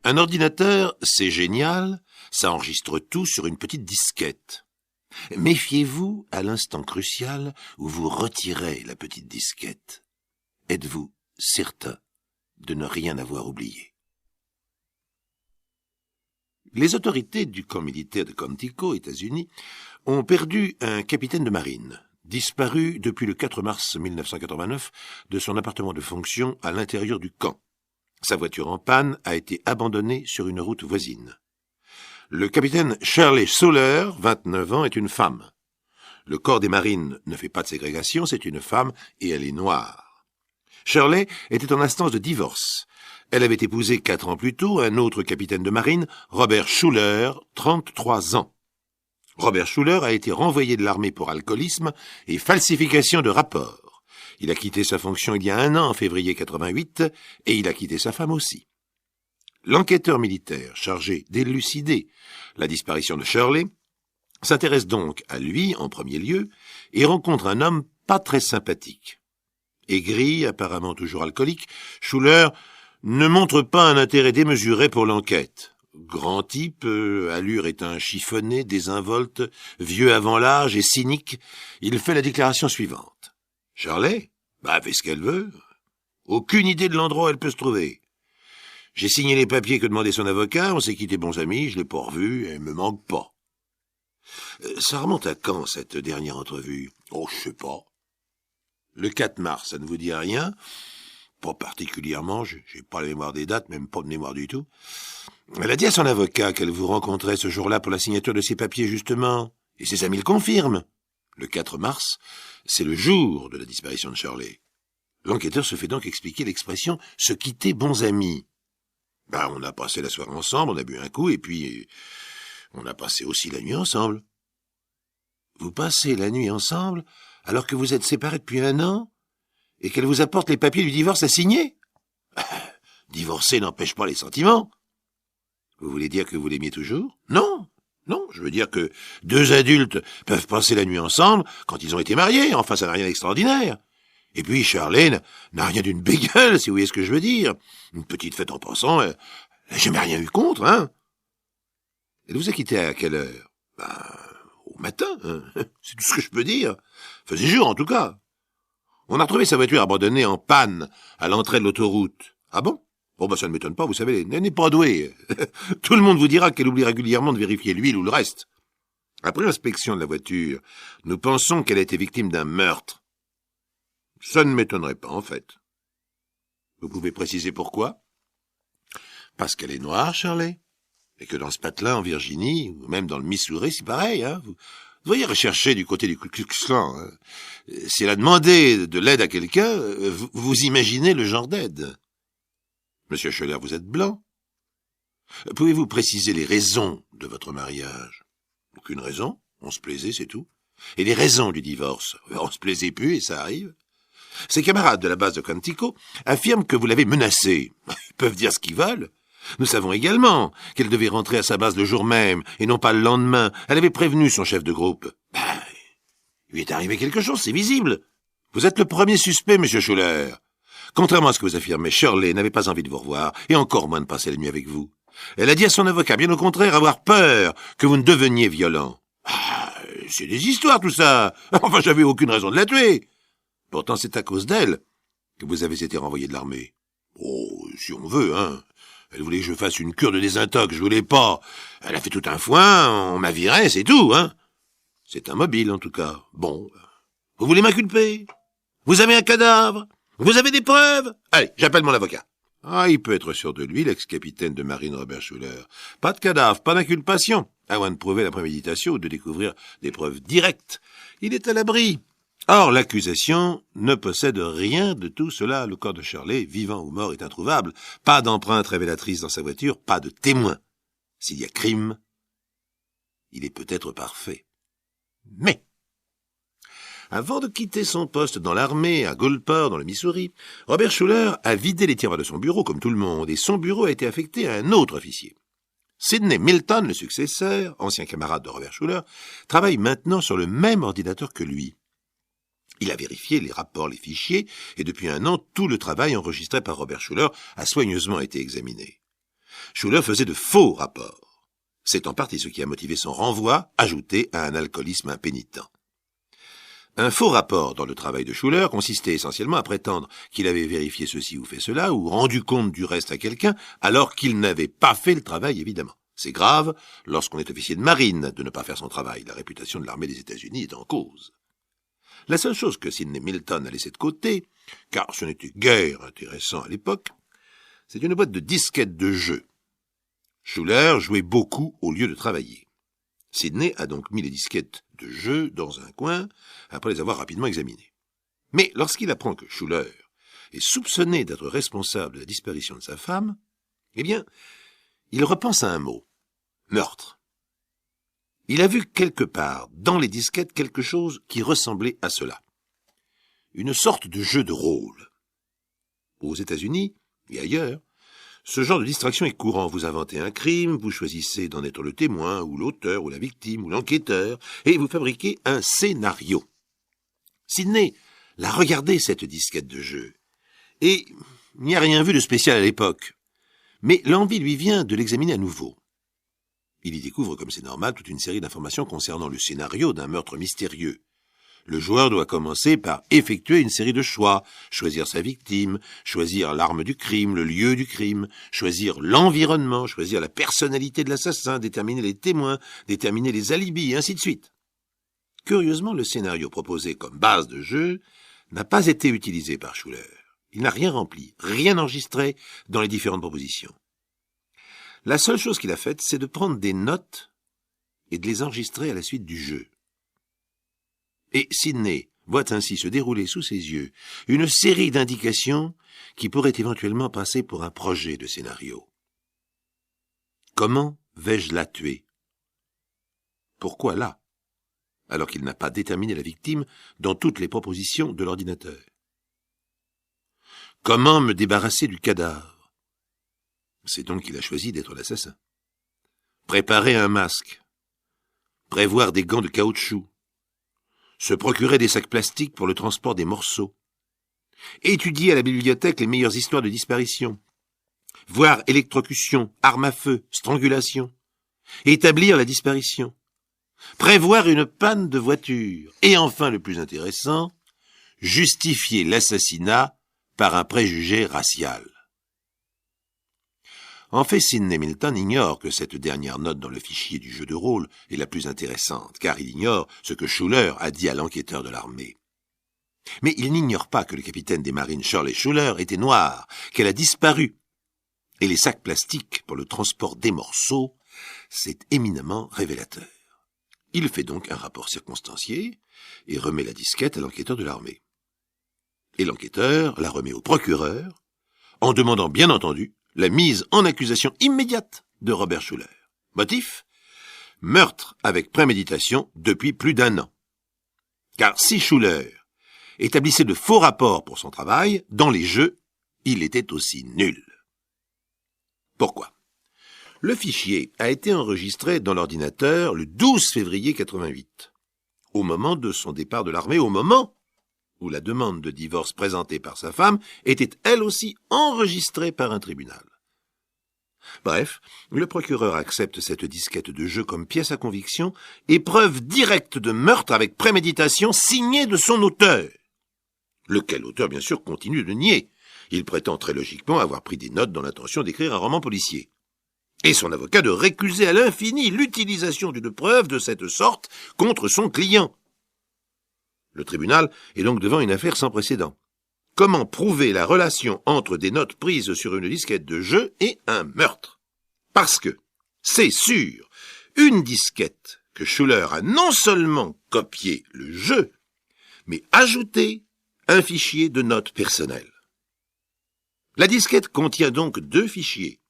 Un ordinateur, c'est génial, ça enregistre tout sur une petite disquette. Méfiez-vous à l'instant crucial où vous retirez la petite disquette. Êtes-vous certain de ne rien avoir oublié? Les autorités du camp militaire de Quantico, États-Unis, ont perdu un capitaine de marine, disparu depuis le 4 mars 1989 de son appartement de fonction à l'intérieur du camp. Sa voiture en panne a été abandonnée sur une route voisine. Le capitaine Shirley Soler, 29 ans, est une femme. Le corps des marines ne fait pas de ségrégation, c'est une femme et elle est noire. Shirley était en instance de divorce. Elle avait épousé 4 ans plus tôt un autre capitaine de marine, Robert Schuller, 33 ans. Robert Schuller a été renvoyé de l'armée pour alcoolisme et falsification de rapports. Il a quitté sa fonction il y a 1 an, en février 88, et il a quitté sa femme aussi. L'enquêteur militaire chargé d'élucider la disparition de Shirley s'intéresse donc à lui en premier lieu et rencontre un homme pas très sympathique. Aigri, apparemment toujours alcoolique, Schuller ne montre pas un intérêt démesuré pour l'enquête. Grand type, allure éteint chiffonné, désinvolte, vieux avant l'âge et cynique, il fait la déclaration suivante. Shirley, fait ce qu'elle veut. Aucune idée de l'endroit où elle peut se trouver. J'ai signé les papiers que demandait son avocat, on s'est quittés bons amis, je l'ai pas revu, elle me manque pas. Ça remonte à quand, cette dernière entrevue? Oh, je sais pas. Le 4 mars, ça ne vous dit rien? Pas particulièrement, j'ai pas la mémoire des dates, même pas de mémoire du tout. Elle a dit à son avocat qu'elle vous rencontrait ce jour-là pour la signature de ses papiers, justement. Et ses amis le confirment. Le 4 mars, c'est le jour de la disparition de Shirley. L'enquêteur se fait donc expliquer l'expression « se quitter bons amis ». On a passé la soirée ensemble, on a bu un coup, et puis on a passé aussi la nuit ensemble. Vous passez la nuit ensemble alors que vous êtes séparés depuis 1 an et qu'elle vous apporte les papiers du divorce à signer? Divorcer n'empêche pas les sentiments. Vous voulez dire que vous l'aimiez toujours? Non, je veux dire que 2 adultes peuvent passer la nuit ensemble quand ils ont été mariés, enfin ça n'a rien d'extraordinaire. Et puis Shirley n'a rien d'une bégueule, si vous voyez ce que je veux dire. Une petite fête en passant, elle n'a jamais rien eu contre, hein. Elle vous a quitté à quelle heure? Au matin, hein. C'est tout ce que je peux dire. Faisait jour, en tout cas. On a retrouvé sa voiture abandonnée en panne à l'entrée de l'autoroute. Ah bon? Ça ne m'étonne pas, vous savez, elle n'est pas douée. Tout le monde vous dira qu'elle oublie régulièrement de vérifier l'huile ou le reste. Après l'inspection de la voiture, nous pensons qu'elle a été victime d'un meurtre. Ça ne m'étonnerait pas, en fait. Vous pouvez préciser pourquoi? Parce qu'elle est noire, Shirley. Et que dans ce patelin, en Virginie, ou même dans le Missouri, c'est pareil, hein. Vous devriez rechercher du côté du Ku Klux Klan. Hein. Si elle a demandé de l'aide à quelqu'un, vous imaginez le genre d'aide. Monsieur Schuller, vous êtes blanc. Pouvez-vous préciser les raisons de votre mariage? Aucune raison. On se plaisait, c'est tout. Et les raisons du divorce? On se plaisait plus et ça arrive. Ses camarades de la base de Quantico affirment que vous l'avez menacée. Ils peuvent dire ce qu'ils veulent. Nous savons également qu'elle devait rentrer à sa base le jour même, et non pas le lendemain. Elle avait prévenu son chef de groupe. Il lui est arrivé quelque chose, c'est visible. Vous êtes le premier suspect, monsieur Schuller. Contrairement à ce que vous affirmez, Shirley n'avait pas envie de vous revoir, et encore moins de passer la nuit avec vous. Elle a dit à son avocat, bien au contraire, avoir peur que vous ne deveniez violent. C'est des histoires, tout ça. Enfin, j'avais aucune raison de la tuer. Pourtant, c'est à cause d'elle que vous avez été renvoyé de l'armée. Oh, si on veut, hein. Elle voulait que je fasse une cure de désintox, je voulais pas. Elle a fait tout un foin, on m'a viré, c'est tout, hein. C'est immobile, en tout cas. Bon. Vous voulez m'inculper? Vous avez un cadavre? Vous avez des preuves? Allez, j'appelle mon avocat. Il peut être sûr de lui, l'ex-capitaine de marine Robert Schuller. Pas de cadavre, pas d'inculpation. À moins de prouver la préméditation ou de découvrir des preuves directes. Il est à l'abri. Or, l'accusation ne possède rien de tout cela. Le corps de Shirley, vivant ou mort, est introuvable. Pas d'empreinte révélatrice dans sa voiture, pas de témoin. S'il y a crime, il est peut-être parfait. Mais, avant de quitter son poste dans l'armée, à Gulfport, dans le Missouri, Robert Schuller a vidé les tiroirs de son bureau, comme tout le monde, et son bureau a été affecté à un autre officier. Sidney Milton, le successeur, ancien camarade de Robert Schuller, travaille maintenant sur le même ordinateur que lui. Il a vérifié les rapports, les fichiers, et depuis 1 an, tout le travail enregistré par Robert Schuller a soigneusement été examiné. Schuller faisait de faux rapports. C'est en partie ce qui a motivé son renvoi, ajouté à un alcoolisme impénitent. Un faux rapport dans le travail de Schuller consistait essentiellement à prétendre qu'il avait vérifié ceci ou fait cela, ou rendu compte du reste à quelqu'un, alors qu'il n'avait pas fait le travail, évidemment. C'est grave, lorsqu'on est officier de marine, de ne pas faire son travail. La réputation de l'armée des États-Unis est en cause. La seule chose que Sidney Milton a laissée de côté, car ce n'était guère intéressant à l'époque, c'est une boîte de disquettes de jeu. Schuller jouait beaucoup au lieu de travailler. Sidney a donc mis les disquettes de jeu dans un coin, après les avoir rapidement examinées. Mais lorsqu'il apprend que Schuller est soupçonné d'être responsable de la disparition de sa femme, eh bien, il repense à un mot. Meurtre. Il a vu quelque part, dans les disquettes, quelque chose qui ressemblait à cela. Une sorte de jeu de rôle. Aux États-Unis, et ailleurs, ce genre de distraction est courant. Vous inventez un crime, vous choisissez d'en être le témoin, ou l'auteur, ou la victime, ou l'enquêteur, et vous fabriquez un scénario. Sidney l'a regardé, cette disquette de jeu, et il n'y a rien vu de spécial à l'époque. Mais l'envie lui vient de l'examiner à nouveau. Il y découvre, comme c'est normal, toute une série d'informations concernant le scénario d'un meurtre mystérieux. Le joueur doit commencer par effectuer une série de choix, choisir sa victime, choisir l'arme du crime, le lieu du crime, choisir l'environnement, choisir la personnalité de l'assassin, déterminer les témoins, déterminer les alibis, et ainsi de suite. Curieusement, le scénario proposé comme base de jeu n'a pas été utilisé par Schuller. Il n'a rien rempli, rien enregistré dans les différentes propositions. La seule chose qu'il a faite, c'est de prendre des notes et de les enregistrer à la suite du jeu. Et Sidney voit ainsi se dérouler sous ses yeux une série d'indications qui pourraient éventuellement passer pour un projet de scénario. Comment vais-je la tuer? Pourquoi là, alors qu'il n'a pas déterminé la victime dans toutes les propositions de l'ordinateur? Comment me débarrasser du cadavre? C'est donc qu'il a choisi d'être l'assassin. Préparer un masque. Prévoir des gants de caoutchouc. Se procurer des sacs plastiques pour le transport des morceaux. Étudier à la bibliothèque les meilleures histoires de disparition. Voir électrocution, arme à feu, strangulation. Établir la disparition. Prévoir une panne de voiture. Et enfin, le plus intéressant, justifier l'assassinat par un préjugé racial. En fait, Sidney Milton ignore que cette dernière note dans le fichier du jeu de rôle est la plus intéressante, car il ignore ce que Schuller a dit à l'enquêteur de l'armée. Mais il n'ignore pas que le capitaine des marines Shirley Schuller était noir, qu'elle a disparu. Et les sacs plastiques pour le transport des morceaux, c'est éminemment révélateur. Il fait donc un rapport circonstancié et remet la disquette à l'enquêteur de l'armée. Et l'enquêteur la remet au procureur, en demandant bien entendu la mise en accusation immédiate de Robert Schuller. Motif? Meurtre avec préméditation depuis plus d'1 an. Car si Schuller établissait de faux rapports pour son travail, dans les jeux, il était aussi nul. Pourquoi? Le fichier a été enregistré dans l'ordinateur le 12 février 88, au moment de son départ de l'armée, au moment où la demande de divorce présentée par sa femme était elle aussi enregistrée par un tribunal. Bref, le procureur accepte cette disquette de jeu comme pièce à conviction et preuve directe de meurtre avec préméditation signée de son auteur. Lequel auteur, bien sûr, continue de nier. Il prétend très logiquement avoir pris des notes dans l'intention d'écrire un roman policier. Et son avocat de récuser à l'infini l'utilisation d'une preuve de cette sorte contre son client. Le tribunal est donc devant une affaire sans précédent. Comment prouver la relation entre des notes prises sur une disquette de jeu et un meurtre? Parce que, c'est sûr, une disquette que Schuller a non seulement copié le jeu, mais ajouté un fichier de notes personnelles. La disquette contient donc 2 fichiers.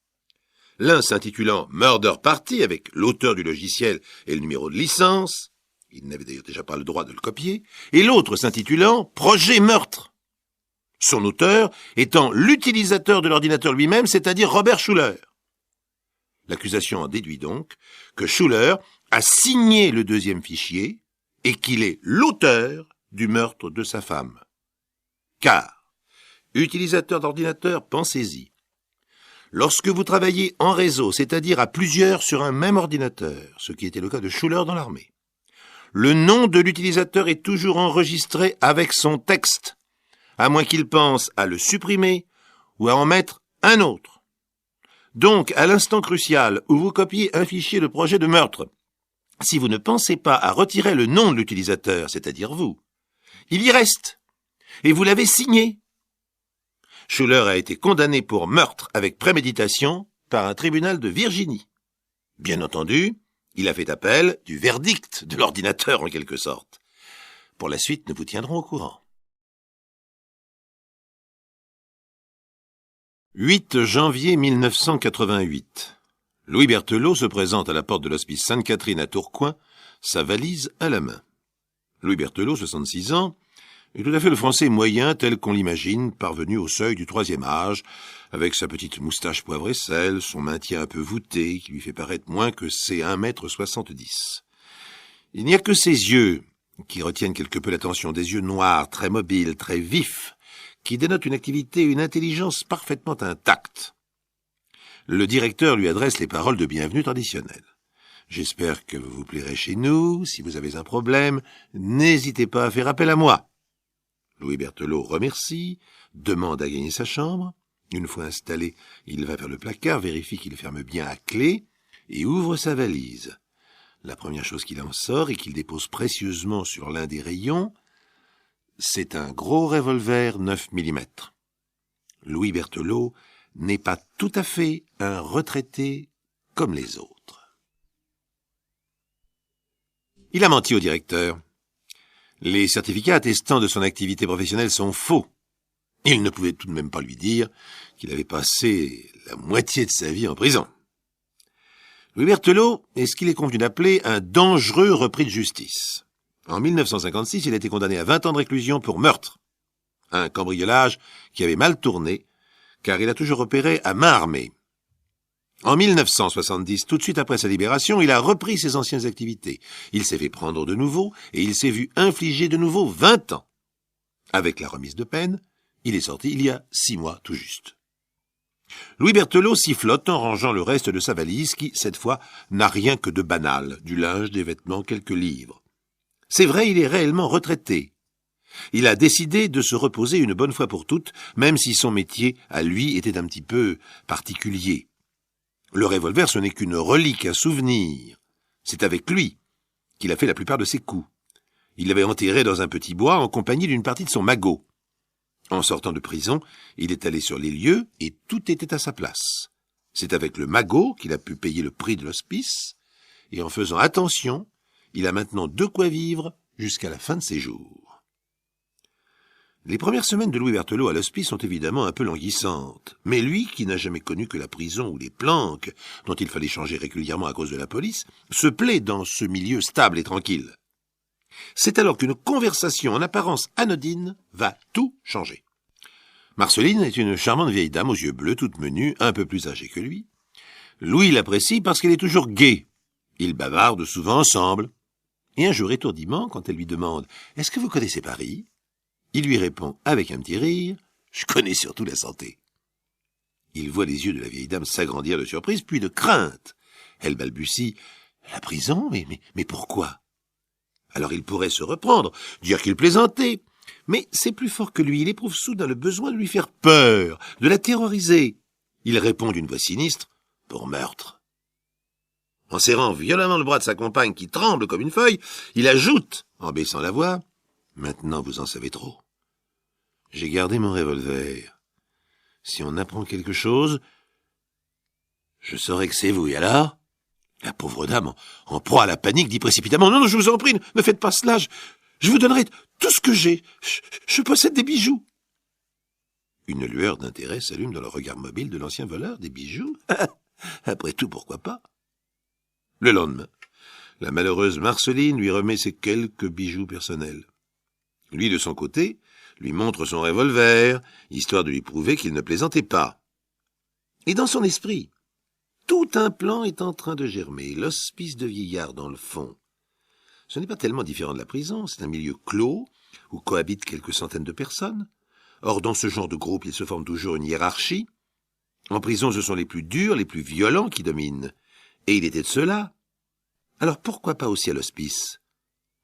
L'un s'intitulant « Murder Party » avec l'auteur du logiciel et le numéro de licence, il n'avait d'ailleurs déjà pas le droit de le copier, et l'autre s'intitulant « Projet Meurtre ». Son auteur étant l'utilisateur de l'ordinateur lui-même, c'est-à-dire Robert Schuller. L'accusation en déduit donc que Schuller a signé le 2e fichier et qu'il est l'auteur du meurtre de sa femme. Car, utilisateur d'ordinateur, pensez-y, Lorsque vous travaillez en réseau, c'est-à-dire à plusieurs sur un même ordinateur, ce qui était le cas de Schuller dans l'armée, le nom de l'utilisateur est toujours enregistré avec son texte, à moins qu'il pense à le supprimer ou à en mettre un autre. Donc, à l'instant crucial où vous copiez un fichier de projet de meurtre, si vous ne pensez pas à retirer le nom de l'utilisateur, c'est-à-dire vous, il y reste, et vous l'avez signé. Schuller a été condamné pour meurtre avec préméditation par un tribunal de Virginie. Bien entendu, il a fait appel du verdict de l'ordinateur en quelque sorte. Pour la suite, nous vous tiendrons au courant. 8 janvier 1988. Louis Berthelot se présente à la porte de l'hospice Sainte-Catherine à Tourcoing, sa valise à la main. Louis Berthelot, 66 ans, est tout à fait le français moyen tel qu'on l'imagine, parvenu au seuil du 3e âge, avec sa petite moustache poivre et sel, son maintien un peu voûté, qui lui fait paraître moins que ses 1,70 m. Il n'y a que ses yeux, qui retiennent quelque peu l'attention, des yeux noirs, très mobiles, très vifs, qui dénotent une activité et une intelligence parfaitement intactes. Le directeur lui adresse les paroles de bienvenue traditionnelles. « J'espère que vous vous plairez chez nous. Si vous avez un problème, n'hésitez pas à faire appel à moi. » Louis Berthelot remercie, demande à gagner sa chambre. Une fois installé, il va vers le placard, vérifie qu'il ferme bien à clé et ouvre sa valise. La première chose qu'il en sort et qu'il dépose précieusement sur l'un des rayons, c'est un gros revolver 9 mm. Louis Berthelot n'est pas tout à fait un retraité comme les autres. Il a menti au directeur. Les certificats attestant de son activité professionnelle sont faux. Il ne pouvait tout de même pas lui dire qu'il avait passé la moitié de sa vie en prison. Louis Berthelot est ce qu'il est convenu d'appeler un dangereux repris de justice. En 1956, il a été condamné à 20 ans de réclusion pour meurtre. Un cambriolage qui avait mal tourné, car il a toujours opéré à main armée. En 1970, tout de suite après sa libération, il a repris ses anciennes activités. Il s'est fait prendre de nouveau et il s'est vu infliger de nouveau 20 ans. Avec la remise de peine, il est sorti il y a 6 mois tout juste. Louis Berthelot sifflote en rangeant le reste de sa valise qui, cette fois, n'a rien que de banal, du linge, des vêtements, quelques livres. C'est vrai, il est réellement retraité. Il a décidé de se reposer une bonne fois pour toutes, même si son métier, à lui, était un petit peu particulier. Le revolver, ce n'est qu'une relique, un souvenir. C'est avec lui qu'il a fait la plupart de ses coups. Il l'avait enterré dans un petit bois en compagnie d'une partie de son magot. En sortant de prison, il est allé sur les lieux et tout était à sa place. C'est avec le magot qu'il a pu payer le prix de l'hospice, et en faisant attention, il a maintenant de quoi vivre jusqu'à la fin de ses jours. Les premières semaines de Louis Berthelot à l'hospice sont évidemment un peu languissantes. Mais lui, qui n'a jamais connu que la prison ou les planques, dont il fallait changer régulièrement à cause de la police, se plaît dans ce milieu stable et tranquille. C'est alors qu'une conversation en apparence anodine va tout changer. Marceline est une charmante vieille dame aux yeux bleus, toute menue, un peu plus âgée que lui. Louis l'apprécie parce qu'elle est toujours gaie. Ils bavardent souvent ensemble. Et un jour étourdiment, quand elle lui demande « Est-ce que vous connaissez Paris ?» Il lui répond avec un petit rire « Je connais surtout la santé ». Il voit les yeux de la vieille dame s'agrandir de surprise, puis de crainte. Elle balbutie « La prison ? Mais pourquoi ?» Alors il pourrait se reprendre, dire qu'il plaisantait. Mais c'est plus fort que lui, il éprouve soudain le besoin de lui faire peur, de la terroriser. Il répond d'une voix sinistre « Pour meurtre ». En serrant violemment le bras de sa compagne qui tremble comme une feuille, il ajoute, en baissant la voix, « Maintenant vous en savez trop. J'ai gardé mon revolver. Si on apprend quelque chose, je saurai que c'est vous. Et alors ?» La pauvre dame, en proie à la panique, dit précipitamment « Non, je vous en prie, ne faites pas cela, je vous donnerai tout ce que j'ai. Je possède des bijoux. » Une lueur d'intérêt s'allume dans le regard mobile de l'ancien voleur. Des bijoux ? Après tout, pourquoi pas ? Le lendemain, la malheureuse Marceline lui remet ses quelques bijoux personnels. Lui, de son côté, lui montre son revolver, histoire de lui prouver qu'il ne plaisantait pas. Et dans son esprit, tout un plan est en train de germer, l'hospice de vieillards dans le fond. Ce n'est pas tellement différent de la prison, c'est un milieu clos, où cohabitent quelques centaines de personnes. Or, dans ce genre de groupe, il se forme toujours une hiérarchie. En prison, ce sont les plus durs, les plus violents qui dominent. Et il était de ceux-là. Alors pourquoi pas aussi à l'hospice?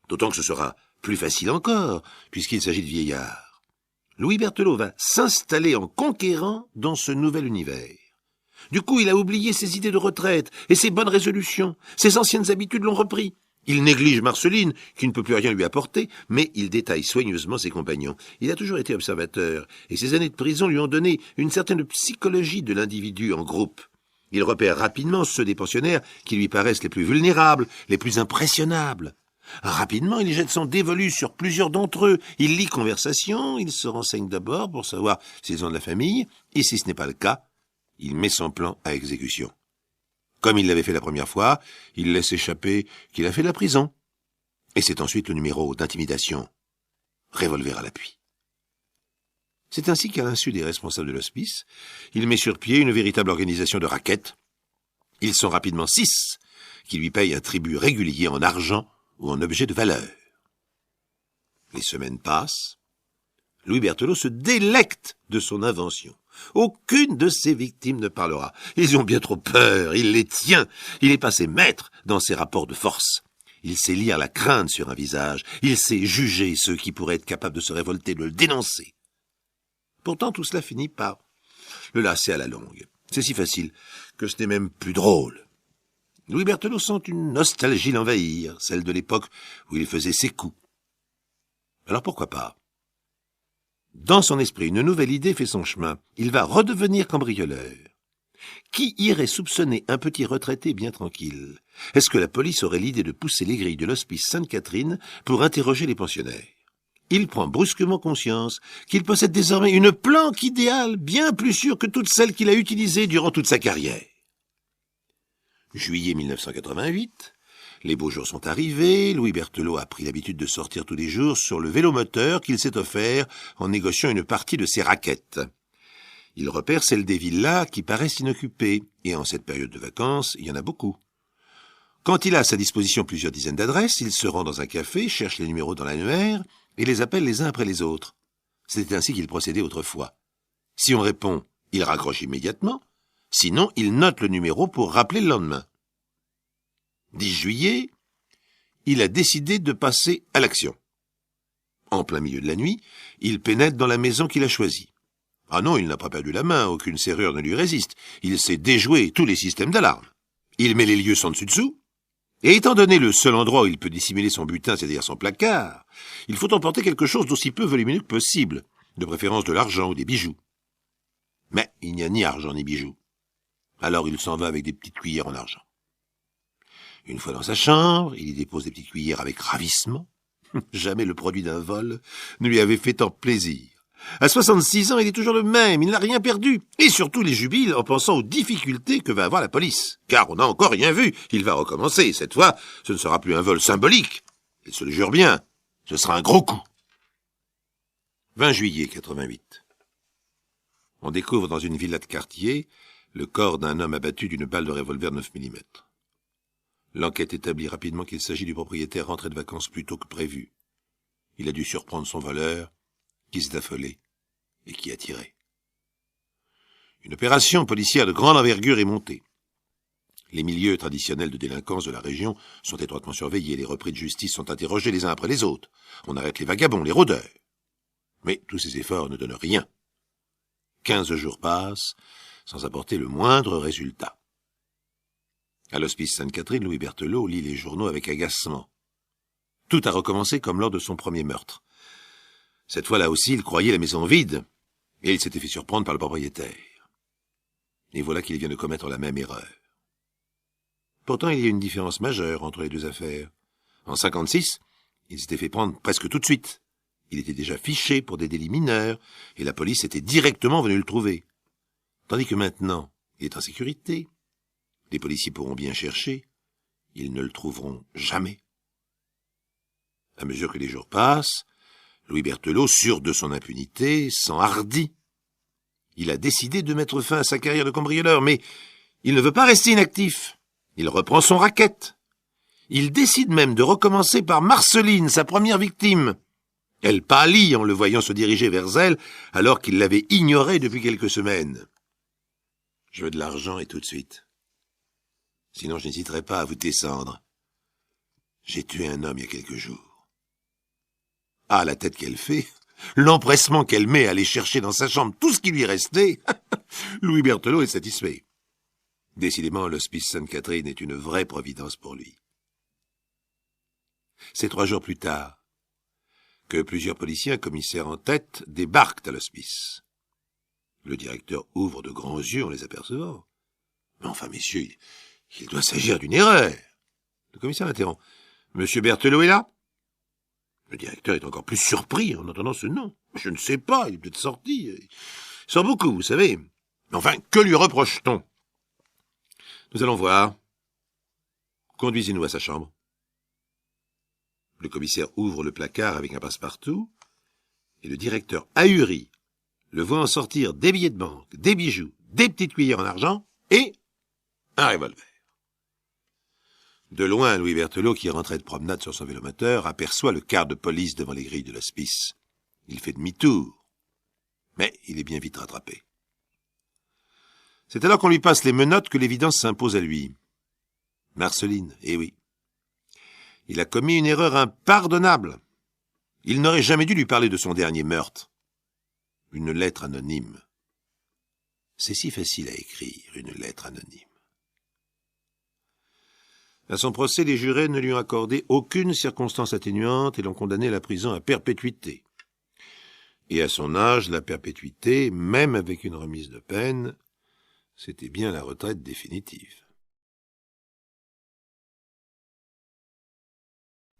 D'autant que ce sera plus facile encore, puisqu'il s'agit de vieillards. Louis Berthelot va s'installer en conquérant dans ce nouvel univers. Du coup, il a oublié ses idées de retraite et ses bonnes résolutions. Ses anciennes habitudes l'ont repris. Il néglige Marceline, qui ne peut plus rien lui apporter, mais il détaille soigneusement ses compagnons. Il a toujours été observateur, et ses années de prison lui ont donné une certaine psychologie de l'individu en groupe. Il repère rapidement ceux des pensionnaires qui lui paraissent les plus vulnérables, les plus impressionnables. Rapidement, il jette son dévolu sur plusieurs d'entre eux. Il lit conversation, il se renseigne d'abord pour savoir s'ils ont de la famille, et si ce n'est pas le cas, il met son plan à exécution. Comme il l'avait fait la première fois, il laisse échapper qu'il a fait de la prison. Et c'est ensuite le numéro d'intimidation. Revolver à l'appui. C'est ainsi qu'à l'insu des responsables de l'hospice, il met sur pied une véritable organisation de raquettes. Ils sont rapidement 6, qui lui payent un tribut régulier en argent ou en objet de valeur. Les semaines passent. Louis Berthelot se délecte de son invention. Aucune de ses victimes ne parlera. Ils ont bien trop peur, il les tient. Il est passé maître dans ses rapports de force. Il sait lire la crainte sur un visage. Il sait juger ceux qui pourraient être capables de se révolter, de le dénoncer. Pourtant, tout cela finit par le lasser à la longue. C'est si facile que ce n'est même plus drôle. Louis Berthelot sent une nostalgie l'envahir, celle de l'époque où il faisait ses coups. Alors pourquoi pas? Dans son esprit, une nouvelle idée fait son chemin. Il va redevenir cambrioleur. Qui irait soupçonner un petit retraité bien tranquille? Est-ce que la police aurait l'idée de pousser les grilles de l'hospice Sainte-Catherine pour interroger les pensionnaires? Il prend brusquement conscience qu'il possède désormais une planque idéale, bien plus sûre que toutes celles qu'il a utilisées durant toute sa carrière. Juillet 1988, les beaux jours sont arrivés, Louis Berthelot a pris l'habitude de sortir tous les jours sur le vélomoteur qu'il s'est offert en négociant une partie de ses raquettes. Il repère celles des villas qui paraissent inoccupées, et en cette période de vacances, il y en a beaucoup. Quand il a à sa disposition plusieurs dizaines d'adresses, il se rend dans un café, cherche les numéros dans l'annuaire, et les appelle les uns après les autres. C'était ainsi qu'il procédait autrefois. Si on répond, il raccroche immédiatement, sinon il note le numéro pour rappeler le lendemain. 10 juillet, il a décidé de passer à l'action. En plein milieu de la nuit, il pénètre dans la maison qu'il a choisie. Ah non, il n'a pas perdu la main, aucune serrure ne lui résiste. Il sait déjouer tous les systèmes d'alarme. Il met les lieux sans dessus-dessous. Et étant donné le seul endroit où il peut dissimuler son butin, c'est-à-dire son placard, il faut emporter quelque chose d'aussi peu volumineux que possible, de préférence de l'argent ou des bijoux. Mais il n'y a ni argent ni bijoux. Alors il s'en va avec des petites cuillères en argent. Une fois dans sa chambre, il y dépose des petites cuillères avec ravissement. Jamais le produit d'un vol ne lui avait fait tant plaisir. À 66 ans, il est toujours le même, il n'a rien perdu. Et surtout, il jubile en pensant aux difficultés que va avoir la police. Car on n'a encore rien vu, il va recommencer. Cette fois, ce ne sera plus un vol symbolique. Il se le jure bien, ce sera un gros coup. 20 juillet 88. On découvre dans une villa de quartier le corps d'un homme abattu d'une balle de revolver 9 mm. L'enquête établit rapidement qu'il s'agit du propriétaire rentré de vacances plus tôt que prévu. Il a dû surprendre son voleur, qui s'est affolé et qui a tiré. Une opération policière de grande envergure est montée. Les milieux traditionnels de délinquance de la région sont étroitement surveillés, les repris de justice sont interrogés les uns après les autres. On arrête les vagabonds, les rôdeurs. Mais tous ces efforts ne donnent rien. 15 jours passent sans apporter le moindre résultat. À l'hospice Sainte-Catherine, Louis Berthelot lit les journaux avec agacement. Tout a recommencé comme lors de son premier meurtre. Cette fois-là aussi, il croyait la maison vide, et il s'était fait surprendre par le propriétaire. Et voilà qu'il vient de commettre la même erreur. Pourtant, il y a une différence majeure entre les deux affaires. En 56, il s'était fait prendre presque tout de suite. Il était déjà fiché pour des délits mineurs, et la police était directement venue le trouver. Tandis que maintenant, il est en sécurité. Les policiers pourront bien chercher, ils ne le trouveront jamais. À mesure que les jours passent, Louis Berthelot, sûr de son impunité, s'enhardit. Il a décidé de mettre fin à sa carrière de cambrioleur, mais il ne veut pas rester inactif. Il reprend son racket. Il décide même de recommencer par Marceline, sa première victime. Elle pâlit en le voyant se diriger vers elle, alors qu'il l'avait ignorée depuis quelques semaines. Je veux de l'argent et tout de suite. Sinon, je n'hésiterai pas à vous descendre. J'ai tué un homme il y a quelques jours. Ah, la tête qu'elle fait, l'empressement qu'elle met à aller chercher dans sa chambre tout ce qui lui restait. Louis Berthelot est satisfait. Décidément, l'hospice Sainte-Catherine est une vraie providence pour lui. C'est 3 jours plus tard que plusieurs policiers, commissaires en tête, débarquent à l'hospice. Le directeur ouvre de grands yeux en les apercevant. « Mais enfin, messieurs, il doit s'agir d'une erreur. » Le commissaire interrompt. « Monsieur Berthelot est là ?» Le directeur est encore plus surpris en entendant ce nom. « Je ne sais pas, il est peut-être sorti. Il sort beaucoup, vous savez. Mais enfin, que lui reproche-t-on ? Nous allons voir. Conduisez-nous à sa chambre. » Le commissaire ouvre le placard avec un passe-partout, et le directeur, ahuri, le voit en sortir des billets de banque, des bijoux, des petites cuillères en argent et un revolver. De loin, Louis Berthelot, qui rentrait de promenade sur son vélomoteur, aperçoit le quart de police devant les grilles de l'hospice. Il fait demi-tour, mais il est bien vite rattrapé. C'est alors qu'on lui passe les menottes que l'évidence s'impose à lui. Marceline, eh oui. Il a commis une erreur impardonnable. Il n'aurait jamais dû lui parler de son dernier meurtre. Une lettre anonyme. C'est si facile à écrire, une lettre anonyme. À son procès, les jurés ne lui ont accordé aucune circonstance atténuante et l'ont condamné à la prison à perpétuité. Et à son âge, la perpétuité, même avec une remise de peine, c'était bien la retraite définitive.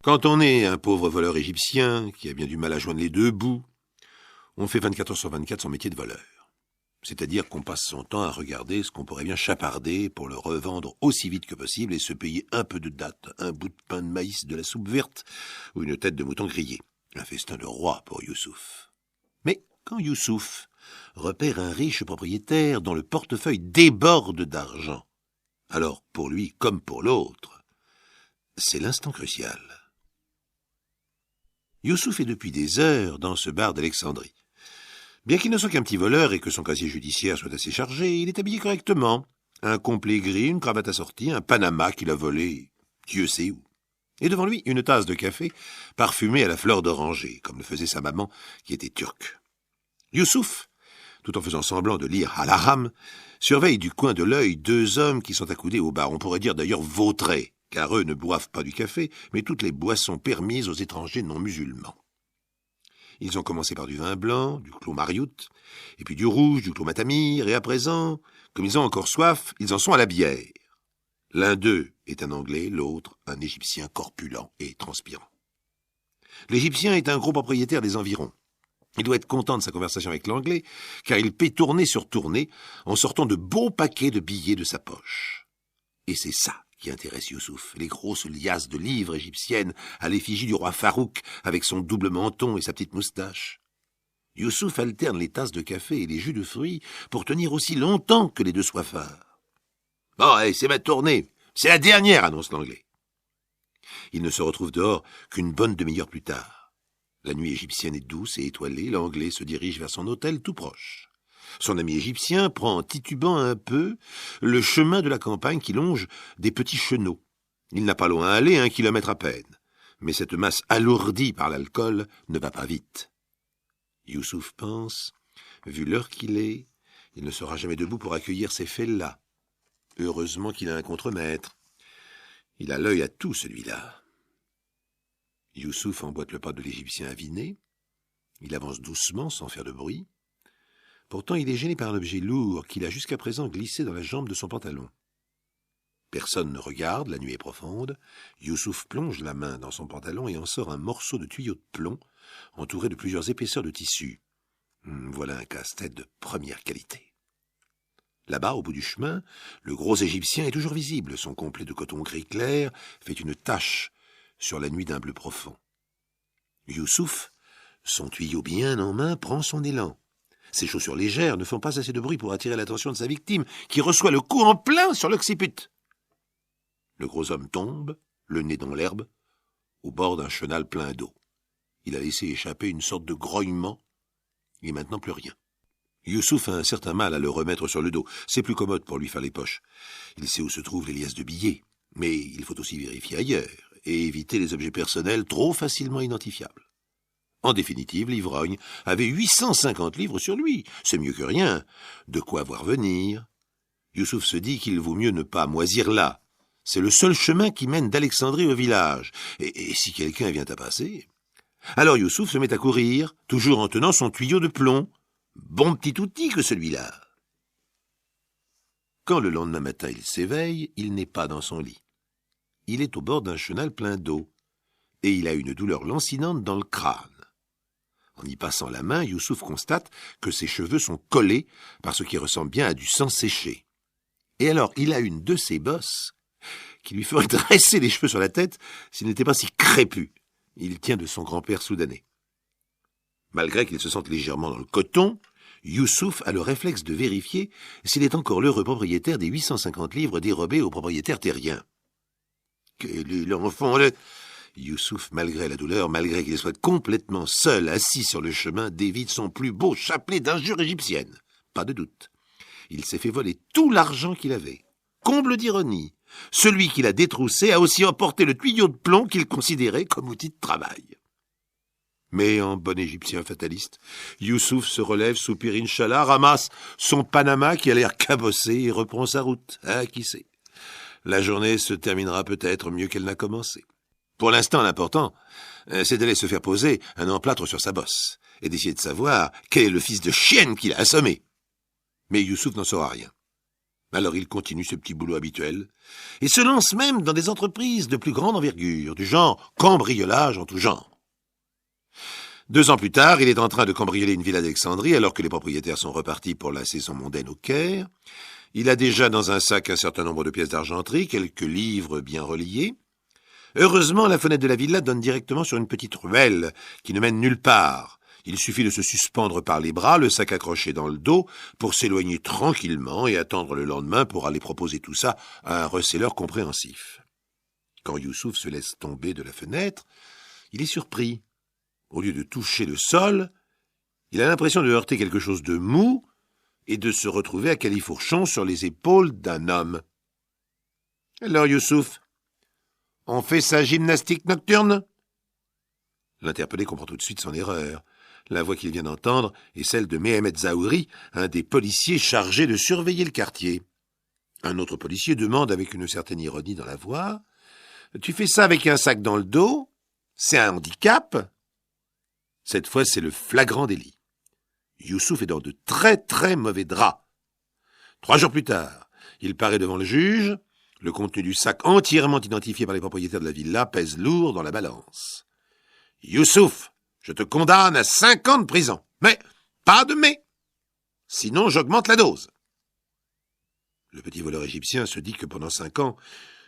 Quand on est un pauvre voleur égyptien, qui a bien du mal à joindre les deux bouts, on fait 24 heures sur 24 son métier de voleur. C'est-à-dire qu'on passe son temps à regarder ce qu'on pourrait bien chaparder pour le revendre aussi vite que possible et se payer un peu de date, un bout de pain de maïs, de la soupe verte ou une tête de mouton grillé. Un festin de roi pour Youssouf. Mais quand Youssouf repère un riche propriétaire dont le portefeuille déborde d'argent, alors pour lui comme pour l'autre, c'est l'instant crucial. Youssouf est depuis des heures dans ce bar d'Alexandrie. Bien qu'il ne soit qu'un petit voleur et que son casier judiciaire soit assez chargé, il est habillé correctement. Un complet gris, une cravate assortie, un panama qu'il a volé, Dieu sait où. Et devant lui, une tasse de café parfumée à la fleur d'oranger, comme le faisait sa maman, qui était turque. Youssouf, tout en faisant semblant de lire Al-Haram, surveille du coin de l'œil 2 hommes qui sont accoudés au bar. On pourrait dire d'ailleurs vautrés, car eux ne boivent pas du café, mais toutes les boissons permises aux étrangers non musulmans. Ils ont commencé par du vin blanc, du clos Mariout, et puis du rouge, du clos Matamir, et à présent, comme ils ont encore soif, ils en sont à la bière. L'un d'eux est un Anglais, l'autre un Égyptien corpulent et transpirant. L'Égyptien est un gros propriétaire des environs. Il doit être content de sa conversation avec l'Anglais, car il paie tournée sur tournée en sortant de beaux paquets de billets de sa poche. Et c'est ça qui intéresse Youssouf, les grosses liasses de livres égyptiennes à l'effigie du roi Farouk avec son double menton et sa petite moustache. Youssouf alterne les tasses de café et les jus de fruits pour tenir aussi longtemps que les 2 soifards. « Bon, allez, c'est ma tournée. C'est la dernière, annonce l'Anglais. Il ne se retrouve dehors qu'une bonne demi-heure plus tard. La nuit égyptienne est douce et étoilée, l'Anglais se dirige vers son hôtel tout proche. Son ami égyptien prend, titubant un peu, le chemin de la campagne qui longe des petits chenaux. Il n'a pas loin à aller, 1 kilomètre à peine. Mais cette masse alourdie par l'alcool ne va pas vite. Youssouf pense, vu l'heure qu'il est, il ne sera jamais debout pour accueillir ces fellahs. Heureusement qu'il a un contremaître. Il a l'œil à tout, celui-là. Youssouf emboîte le pas de l'Égyptien aviné. Il avance doucement, sans faire de bruit. Pourtant, il est gêné par un objet lourd qu'il a jusqu'à présent glissé dans la jambe de son pantalon. Personne ne regarde, la nuit est profonde. Youssouf plonge la main dans son pantalon et en sort un morceau de tuyau de plomb, entouré de plusieurs épaisseurs de tissu. Voilà un casse-tête de première qualité. Là-bas, au bout du chemin, le gros Égyptien est toujours visible. Son complet de coton gris clair fait une tache sur la nuit d'un bleu profond. Youssouf, son tuyau bien en main, prend son élan. Ses chaussures légères ne font pas assez de bruit pour attirer l'attention de sa victime, qui reçoit le coup en plein sur l'occiput. Le gros homme tombe, le nez dans l'herbe, au bord d'un chenal plein d'eau. Il a laissé échapper une sorte de grognement, et maintenant plus rien. Youssouf a un certain mal à le remettre sur le dos. C'est plus commode pour lui faire les poches. Il sait où se trouve les liasses de billets. Mais il faut aussi vérifier ailleurs et éviter les objets personnels trop facilement identifiables. En définitive, l'ivrogne avait 850 livres sur lui. C'est mieux que rien. De quoi voir venir. Youssouf se dit qu'il vaut mieux ne pas moisir là. C'est le seul chemin qui mène d'Alexandrie au village. Et si quelqu'un vient à passer... Alors Youssouf se met à courir, toujours en tenant son tuyau de plomb. Bon petit outil que celui-là. Quand le lendemain matin il s'éveille, il n'est pas dans son lit. Il est au bord d'un chenal plein d'eau, et il a une douleur lancinante dans le crâne. En y passant la main, Youssouf constate que ses cheveux sont collés par ce qui ressemble bien à du sang séché. Et alors, il a une de ses bosses qui lui ferait dresser les cheveux sur la tête s'il n'était pas si crépus. Il tient de son grand-père soudanais. Malgré qu'il se sente légèrement dans le coton, Youssouf a le réflexe de vérifier s'il est encore l'heureux propriétaire des 850 livres dérobés au propriétaire terrien. Quel est l'enfant, Youssouf, malgré la douleur, malgré qu'il soit complètement seul, assis sur le chemin, dévide son plus beau chapelet d'injures égyptiennes. Pas de doute. Il s'est fait voler tout l'argent qu'il avait. Comble d'ironie, celui qu'il a détroussé a aussi emporté le tuyau de plomb qu'il considérait comme outil de travail. Mais en bon égyptien fataliste, Youssouf se relève, soupire Inch'Allah, ramasse son Panama qui a l'air cabossé et reprend sa route. Ah, qui sait? La journée se terminera peut-être mieux qu'elle n'a commencé. Pour l'instant, l'important, c'est d'aller se faire poser un emplâtre sur sa bosse et d'essayer de savoir quel est le fils de chienne qui l'a assommé. Mais Youssouf n'en saura rien. Alors il continue ce petit boulot habituel et se lance même dans des entreprises de plus grande envergure, du genre cambriolage en tout genre. 2 ans plus tard, il est en train de cambrioler une villa d'Alexandrie alors que les propriétaires sont repartis pour la saison mondaine au Caire. Il a déjà dans un sac un certain nombre de pièces d'argenterie, quelques livres bien reliés. Heureusement, la fenêtre de la villa donne directement sur une petite ruelle qui ne mène nulle part. Il suffit de se suspendre par les bras, le sac accroché dans le dos, pour s'éloigner tranquillement et attendre le lendemain pour aller proposer tout ça à un receleur compréhensif. Quand Youssouf se laisse tomber de la fenêtre, il est surpris. Au lieu de toucher le sol, il a l'impression de heurter quelque chose de mou et de se retrouver à califourchon sur les épaules d'un homme. « Alors, Youssouf, on fait sa gymnastique nocturne ?» L'interpellé comprend tout de suite son erreur. La voix qu'il vient d'entendre est celle de Mehemet Zahouri, un des policiers chargés de surveiller le quartier. Un autre policier demande avec une certaine ironie dans la voix « Tu fais ça avec un sac dans le dos? C'est un handicap ?» Cette fois, c'est le flagrant délit. Youssouf est dans de très très mauvais draps. 3 jours plus tard, il paraît devant le juge. Le contenu du sac entièrement identifié par les propriétaires de la villa pèse lourd dans la balance. « Youssouf, je te condamne à 5 ans de prison. Mais, pas de mais. Sinon, j'augmente la dose. » Le petit voleur égyptien se dit que pendant 5 ans,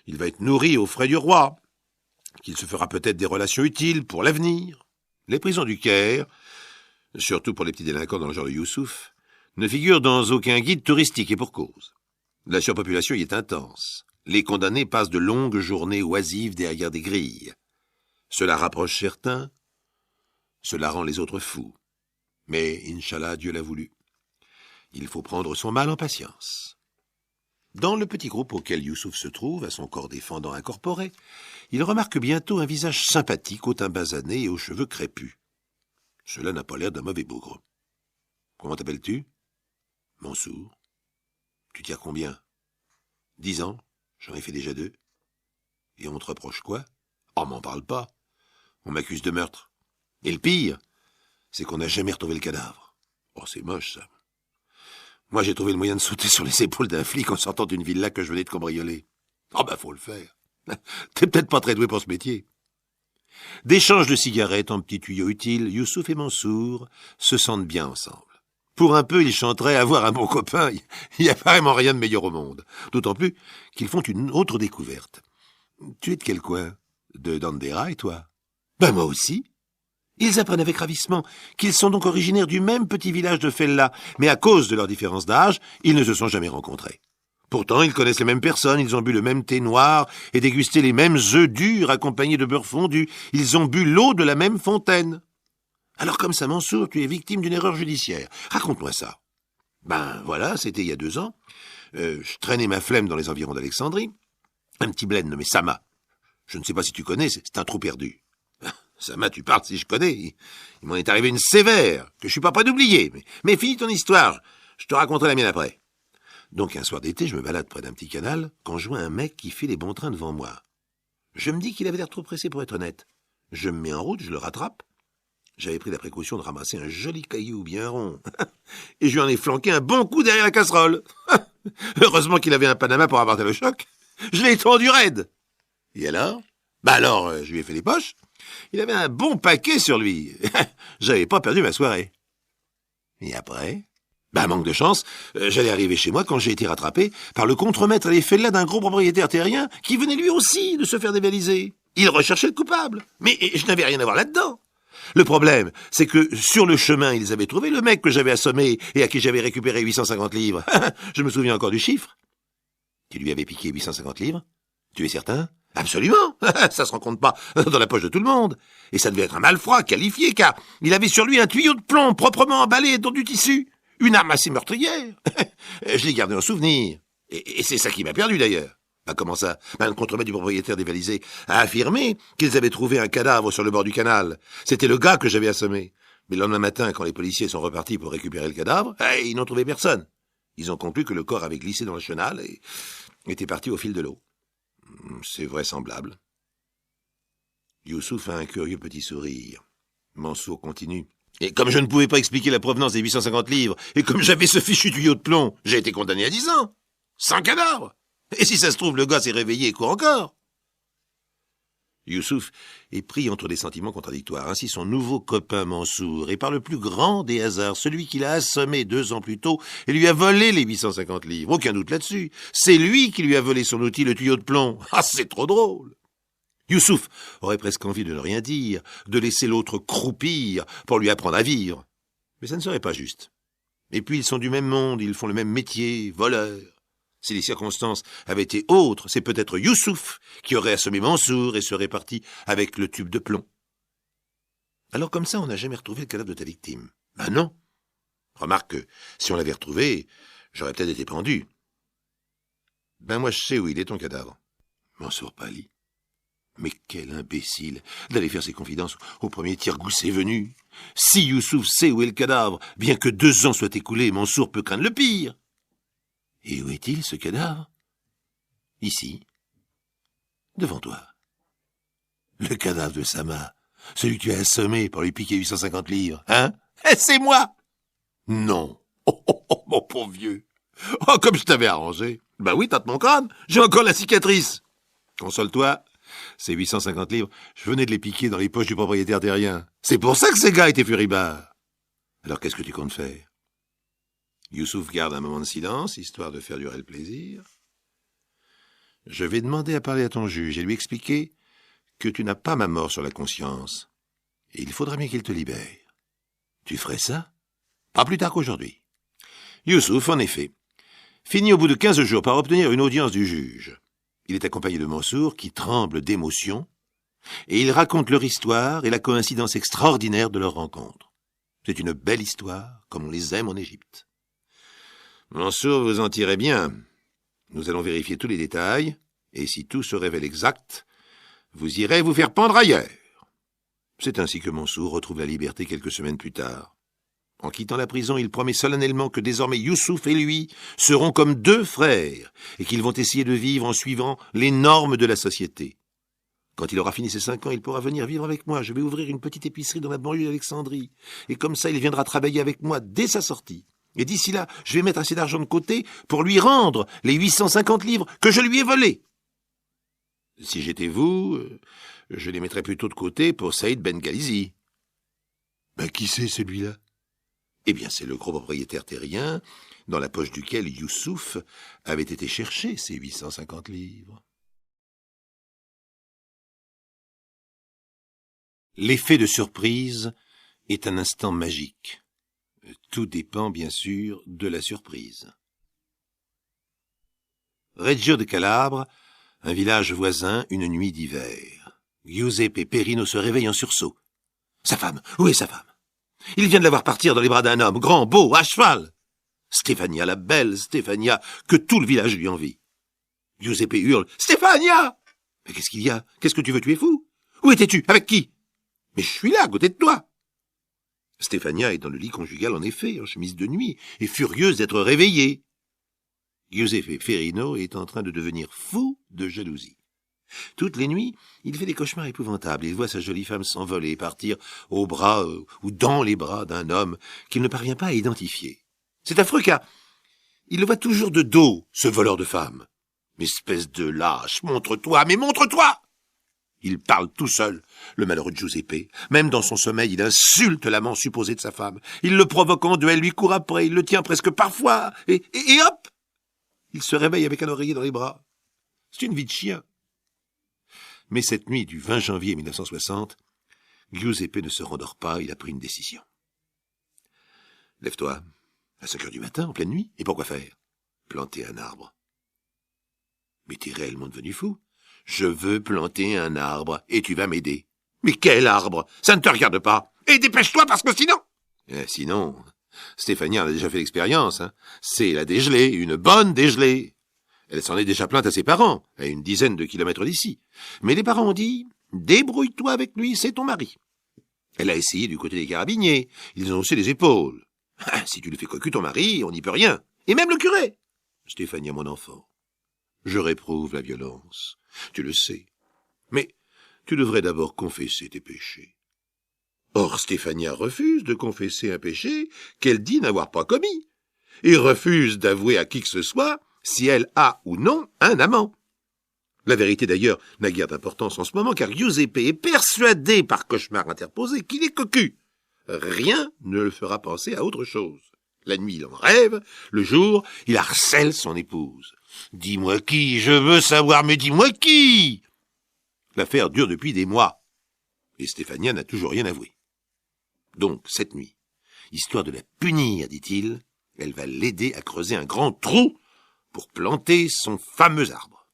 il va être nourri aux frais du roi, qu'il se fera peut-être des relations utiles pour l'avenir. Les prisons du Caire, surtout pour les petits délinquants dans le genre de Youssouf, ne figurent dans aucun guide touristique et pour cause. La surpopulation y est intense. Les condamnés passent de longues journées oisives derrière des grilles. Cela rapproche certains, cela rend les autres fous. Mais, Inch'Allah, Dieu l'a voulu. Il faut prendre son mal en patience. Dans le petit groupe auquel Youssouf se trouve, à son corps défendant incorporé, il remarque bientôt un visage sympathique au teint basané et aux cheveux crépus. Cela n'a pas l'air d'un mauvais bougre. « Comment t'appelles-tu ?»« Mansour. »« Tu tires combien ?»« 10 ans. J'en ai fait déjà 2. »« Et on te reproche quoi ?»« Oh, m'en parle pas. On m'accuse de meurtre. Et le pire, c'est qu'on n'a jamais retrouvé le cadavre. Oh, c'est moche, ça. Moi, j'ai trouvé le moyen de sauter sur les épaules d'un flic en sortant d'une villa que je venais de cambrioler. Oh, faut le faire. T'es peut-être pas très doué pour ce métier. » D'échange de cigarettes en petits tuyaux utiles, Youssouf et Mansour se sentent bien ensemble. Pour un peu, ils chanteraient avoir un bon copain. Il n'y a vraiment rien de meilleur au monde. D'autant plus qu'ils font une autre découverte. « Tu es de quel coin ? De Dandera, et toi ?»« Ben moi aussi. » Ils apprennent avec ravissement qu'ils sont donc originaires du même petit village de Fella, mais à cause de leur différence d'âge, ils ne se sont jamais rencontrés. Pourtant, ils connaissent les mêmes personnes, ils ont bu le même thé noir et dégusté les mêmes œufs durs accompagnés de beurre fondu. Ils ont bu l'eau de la même fontaine. Alors comme ça, Mansour, tu es victime d'une erreur judiciaire. Raconte-moi ça. Ben voilà, c'était il y a 2 ans. Je traînais ma flemme dans les environs d'Alexandrie. Un petit bled nommé Sama. Je ne sais pas si tu connais, c'est un trou perdu. Sama, tu parles si je connais. Il m'en est arrivé une sévère, que je suis pas prêt d'oublier. Mais finis ton histoire, je te raconterai la mienne après. Donc un soir d'été, je me balade près d'un petit canal, quand je vois un mec qui fait les bons trains devant moi. Je me dis qu'il avait l'air trop pressé pour être honnête. Je me mets en route, je le rattrape. J'avais pris la précaution de ramasser un joli caillou bien rond. Et je lui en ai flanqué un bon coup derrière la casserole. Heureusement qu'il avait un Panama pour avorter le choc. Je l'ai tendu raide. Et alors? Je lui ai fait les poches. Il avait un bon paquet sur lui. J'avais pas perdu ma soirée. Et après? Manque de chance, j'allais arriver chez moi quand j'ai été rattrapé par le contremaître à l'effet là d'un gros propriétaire terrien qui venait lui aussi de se faire dévaliser. Il recherchait le coupable. Mais je n'avais rien à voir là-dedans. Le problème, c'est que sur le chemin, ils avaient trouvé le mec que j'avais assommé et à qui j'avais récupéré 850 livres. Je me souviens encore du chiffre. Tu lui avais piqué 850 livres? Tu es certain? Absolument. Ça se rencontre pas dans la poche de tout le monde. Et ça devait être un malfrat qualifié, car il avait sur lui un tuyau de plomb proprement emballé dans du tissu. Une arme assez meurtrière. Je l'ai gardé en souvenir. Et c'est ça qui m'a perdu d'ailleurs. Comment ça? Le contremaître du propriétaire dévalisé a affirmé qu'ils avaient trouvé un cadavre sur le bord du canal. C'était le gars que j'avais assommé. Mais le lendemain matin, quand les policiers sont repartis pour récupérer le cadavre, ils n'ont trouvé personne. Ils ont conclu que le corps avait glissé dans le chenal et était parti au fil de l'eau. C'est vraisemblable. Youssouf a un curieux petit sourire. Mansour continue. Et comme je ne pouvais pas expliquer la provenance des 850 livres, et comme j'avais ce fichu tuyau de plomb, j'ai été condamné à 10 ans. Sans cadavre. Et si ça se trouve, le gars s'est réveillé et court encore. Youssouf est pris entre des sentiments contradictoires. Ainsi, son nouveau copain Mansour est par le plus grand des hasards, celui qui l'a assommé 2 ans plus tôt et lui a volé les 850 livres. Aucun doute là-dessus. C'est lui qui lui a volé son outil, le tuyau de plomb. Ah, c'est trop drôle. Youssouf aurait presque envie de ne rien dire, de laisser l'autre croupir pour lui apprendre à vivre. Mais ça ne serait pas juste. Et puis ils sont du même monde, ils font le même métier, voleurs. Si les circonstances avaient été autres, c'est peut-être Youssouf qui aurait assommé Mansour et serait parti avec le tube de plomb. Alors comme ça, on n'a jamais retrouvé le cadavre de ta victime. Non. Remarque que si on l'avait retrouvé, j'aurais peut-être été pendu. Moi je sais où il est ton cadavre. Mansour pâlit. Mais quel imbécile d'aller faire ses confidences au premier tire-goussé venu. Si Youssouf sait où est le cadavre, bien que 2 ans soient écoulés, Mansour peut craindre le pire. Et où est-il, ce cadavre? Ici, devant toi. Le cadavre de Sama, celui que tu as assommé pour lui piquer 850 livres, hein? C'est moi! Non. Oh, mon pauvre vieux. Oh, comme je t'avais arrangé. Oui, tâte mon crâne, j'ai encore la cicatrice. Console-toi. Ces 850 livres, je venais de les piquer dans les poches du propriétaire terrien. C'est pour ça que ces gars étaient furibards. Alors qu'est-ce que tu comptes faire? Youssouf garde un moment de silence, histoire de faire durer le plaisir. Je vais demander à parler à ton juge et lui expliquer que tu n'as pas ma mort sur la conscience. Et il faudra bien qu'il te libère. Tu ferais ça? Pas plus tard qu'aujourd'hui. Youssouf, en effet, finit au bout de 15 jours par obtenir une audience du juge. Il est accompagné de Mansour, qui tremble d'émotion, et il raconte leur histoire et la coïncidence extraordinaire de leur rencontre. C'est une belle histoire, comme on les aime en Égypte. Mansour, vous en tirez bien. Nous allons vérifier tous les détails, et si tout se révèle exact, vous irez vous faire pendre ailleurs. C'est ainsi que Mansour retrouve la liberté quelques semaines plus tard. En quittant la prison, il promet solennellement que désormais Youssouf et lui seront comme 2 frères et qu'ils vont essayer de vivre en suivant les normes de la société. Quand il aura fini ses 5 ans, il pourra venir vivre avec moi. Je vais ouvrir une petite épicerie dans la banlieue d'Alexandrie. Et comme ça, il viendra travailler avec moi dès sa sortie. Et d'ici là, je vais mettre assez d'argent de côté pour lui rendre les 850 livres que je lui ai volés. Si j'étais vous, je les mettrais plutôt de côté pour Saïd Ben Ghalizi. Qui c'est celui-là? Eh bien, c'est le gros propriétaire terrien, dans la poche duquel Youssouf avait été chercher ses 850 livres. L'effet de surprise est un instant magique. Tout dépend, bien sûr, de la surprise. Reggio de Calabre, un village voisin, une nuit d'hiver. Giuseppe Perino se réveille en sursaut. Sa femme, où est sa femme? Il vient de la voir partir dans les bras d'un homme, grand, beau, à cheval. Stéphania la belle, Stéphania, que tout le village lui envie. Giuseppe hurle « Stéphania !»« Mais qu'est-ce qu'il y a? Qu'est-ce que tu veux? Tu es fou? Où étais-tu? Avec qui? »« Mais je suis là, à côté de toi !» Stéphania est dans le lit conjugal, en effet, en chemise de nuit, et furieuse d'être réveillée. Giuseppe Ferrino est en train de devenir fou de jalousie. Toutes les nuits, il fait des cauchemars épouvantables. Il voit sa jolie femme s'envoler et partir au bras ou dans les bras d'un homme qu'il ne parvient pas à identifier. C'est affreux car il le voit toujours de dos, ce voleur de femmes. « Espèce de lâche, montre-toi, mais montre-toi !» Il parle tout seul, le malheureux Giuseppe. Même dans son sommeil, il insulte l'amant supposé de sa femme. Il le provoque en duel, lui court après, il le tient presque parfois, et hop, il se réveille avec un oreiller dans les bras. C'est une vie de chien. Mais cette nuit du 20 janvier 1960, Giuseppe ne se rendort pas, il a pris une décision. « Lève-toi, à 5 heures du matin, en pleine nuit, et pourquoi faire? Planter un arbre. »« Mais t'es réellement devenu fou? Je veux planter un arbre, et tu vas m'aider. »« Mais quel arbre? Ça ne te regarde pas. Et dépêche-toi, parce que sinon... » Sinon, Stéphania en a déjà fait l'expérience, hein. C'est la dégelée, une bonne dégelée. Elle s'en est déjà plainte à ses parents, à une dizaine de kilomètres d'ici. Mais les parents ont dit « Débrouille-toi avec lui, c'est ton mari. » Elle a essayé du côté des carabiniers. Ils ont haussé les épaules. « Si tu le fais cocu ton mari, on n'y peut rien. Et même le curé. » Stéphania, mon enfant, je réprouve la violence. Tu le sais. Mais tu devrais d'abord confesser tes péchés. Or, Stéphania refuse de confesser un péché qu'elle dit n'avoir pas commis, et refuse d'avouer à qui que ce soit si elle a ou non un amant. La vérité d'ailleurs n'a guère d'importance en ce moment, car Giuseppe est persuadé par cauchemar interposé qu'il est cocu. Rien ne le fera penser à autre chose. La nuit, il en rêve, le jour, il harcèle son épouse. « Dis-moi qui, je veux savoir, mais dis-moi qui !» L'affaire dure depuis des mois, et Stéphania n'a toujours rien avoué. Donc, cette nuit, histoire de la punir, dit-il, elle va l'aider à creuser un grand trou pour planter son fameux arbre.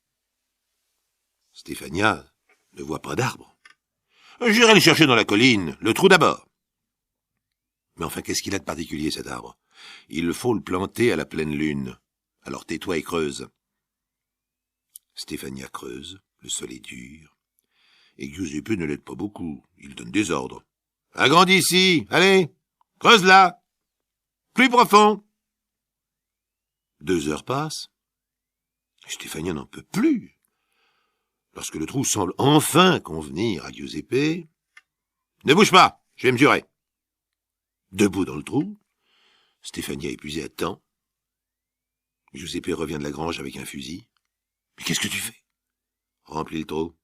Stéphania ne voit pas d'arbre. « J'irai le chercher dans la colline, le trou d'abord. » Mais enfin, qu'est-ce qu'il a de particulier, cet arbre? Il faut le planter à la pleine lune. Alors tais-toi et creuse. Stéphania creuse, le sol est dur, et Giuseppe ne l'aide pas beaucoup, il donne des ordres. « Agrandis ici, allez, creuse là, plus profond. » 2 heures passent, Stéphania n'en peut plus. Lorsque le trou semble enfin convenir à Giuseppe, « Ne bouge pas, je vais mesurer. » Debout dans le trou, Stéphania épuisée attend. Giuseppe revient de la grange avec un fusil. « Mais qu'est-ce que tu fais? »« Remplis le trou. »«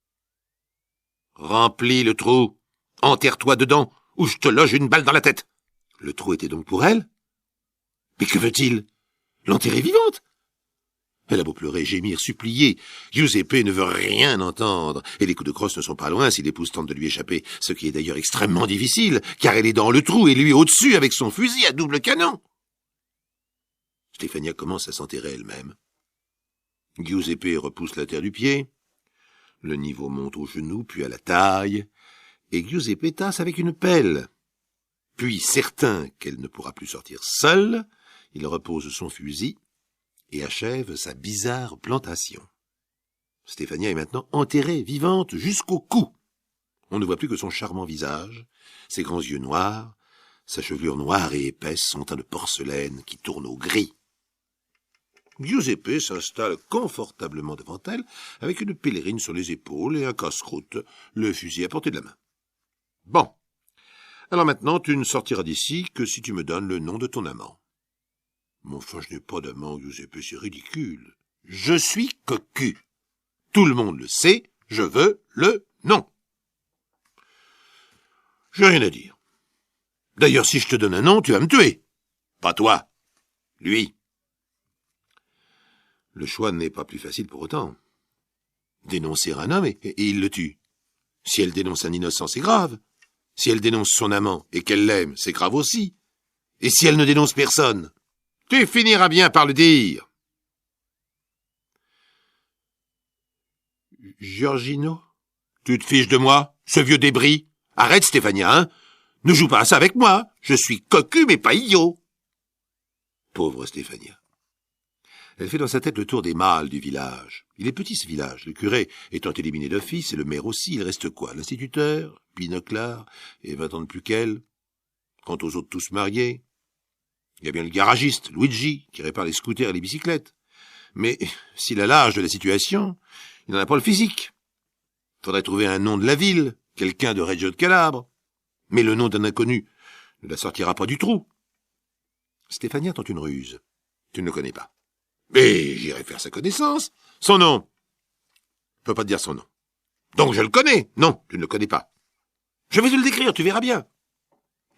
Remplis le trou. Enterre-toi dedans, ou je te loge une balle dans la tête. » Le trou était donc pour elle? Mais que veut-il? L'enterrer vivante? Elle a beau pleurer, gémir, supplier, Giuseppe ne veut rien entendre, et les coups de crosse ne sont pas loin si l'épouse tente de lui échapper, ce qui est d'ailleurs extrêmement difficile, car elle est dans le trou et lui au-dessus avec son fusil à double canon. Stéphania commence à s'enterrer elle-même. Giuseppe repousse la terre du pied, le niveau monte au genou, puis à la taille, et Giuseppe tasse avec une pelle. Puis, certain qu'elle ne pourra plus sortir seule, il repose son fusil et achève sa bizarre plantation. Stéphania est maintenant enterrée, vivante, jusqu'au cou. On ne voit plus que son charmant visage, ses grands yeux noirs, sa chevelure noire et épaisse, son teint de porcelaine qui tourne au gris. Giuseppe s'installe confortablement devant elle, avec une pèlerine sur les épaules et un casse-croûte, le fusil à portée de la main. « Bon, alors maintenant tu ne sortiras d'ici que si tu me donnes le nom de ton amant. » « Mais enfin, je n'ai pas d'amant, Giuseppe, c'est ridicule. Je suis cocu. Tout le monde le sait, je veux le nom. » J'ai rien à dire. D'ailleurs, si je te donne un nom, tu vas me tuer. Pas toi, lui. Le choix n'est pas plus facile pour autant. Dénoncer un homme et il le tue. Si elle dénonce un innocent, c'est grave. Si elle dénonce son amant et qu'elle l'aime, c'est grave aussi. Et si elle ne dénonce personne, tu finiras bien par le dire. Giorgino, tu te fiches de moi, ce vieux débris? Arrête, Stéphania, hein? Ne joue pas à ça avec moi. Je suis cocu, mais pas idiot. Pauvre Stéphania. Elle fait dans sa tête le tour des mâles du village. Il est petit ce village. Le curé étant éliminé d'office et le maire aussi, il reste quoi? L'instituteur, Pinoclard, et 20 ans de plus qu'elle. Quant aux autres tous mariés, il y a bien le garagiste, Luigi, qui répare les scooters et les bicyclettes. Mais s'il a l'âge de la situation, il n'en a pas le physique. Faudrait trouver un nom de la ville, quelqu'un de Reggio de Calabre. Mais le nom d'un inconnu ne la sortira pas du trou. Stéphania tente une ruse. Tu ne le connais pas. Mais j'irai faire sa connaissance. Son nom. Je peux pas te dire son nom. Donc je le connais. Non, tu ne le connais pas. Je vais te le décrire, tu verras bien.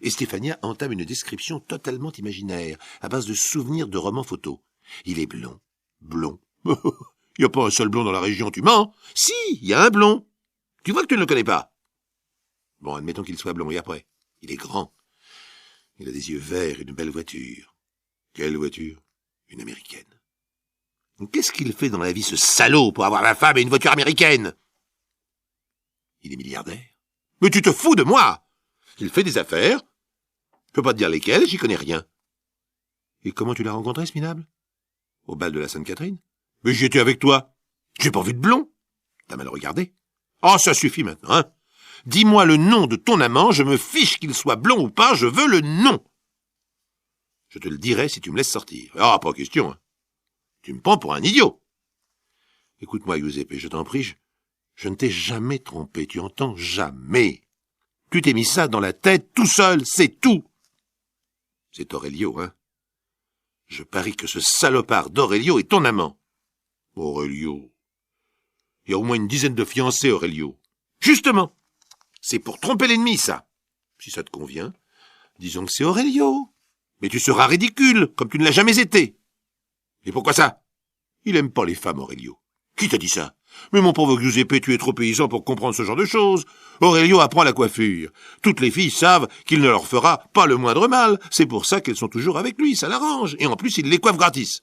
Et Stéphania entame une description totalement imaginaire, à base de souvenirs de romans photos. Il est blond. Blond. Il n'y a pas un seul blond dans la région, tu mens. Si, il y a un blond. Tu vois que tu ne le connais pas. Bon, admettons qu'il soit blond, et après? Il est grand. Il a des yeux verts et une belle voiture. Quelle voiture? Une américaine. Qu'est-ce qu'il fait dans la vie, ce salaud, pour avoir ma femme et une voiture américaine? Il est milliardaire. Mais tu te fous de moi? Il fait des affaires. Je peux pas te dire lesquelles, j'y connais rien. Et comment tu l'as rencontré, ce minable? Au bal de la Sainte-Catherine? Mais j'y étais avec toi. J'ai pas vu de blond. T'as mal regardé. Oh, ça suffit maintenant, hein? Dis-moi le nom de ton amant, je me fiche qu'il soit blond ou pas, je veux le nom. Je te le dirai si tu me laisses sortir. Ah, pas question, hein. Tu me prends pour un idiot. Écoute-moi, Giuseppe, je t'en prie, je ne t'ai jamais trompé, tu entends? Jamais. Tu t'es mis ça dans la tête tout seul, c'est tout. C'est Aurelio, hein? Je parie que ce salopard d'Aurelio est ton amant. Aurelio. Il y a au moins une dizaine de fiancés, Aurelio. Justement. C'est pour tromper l'ennemi, ça. Si ça te convient, disons que c'est Aurelio. Mais tu seras ridicule, comme tu ne l'as jamais été. Et pourquoi ça? Il aime pas les femmes, Aurelio. Qui t'a dit ça? Mais mon pauvre Giuseppe, tu es trop paysan pour comprendre ce genre de choses. Aurelio apprend la coiffure. Toutes les filles savent qu'il ne leur fera pas le moindre mal. C'est pour ça qu'elles sont toujours avec lui, ça l'arrange. Et en plus, il les coiffe gratis.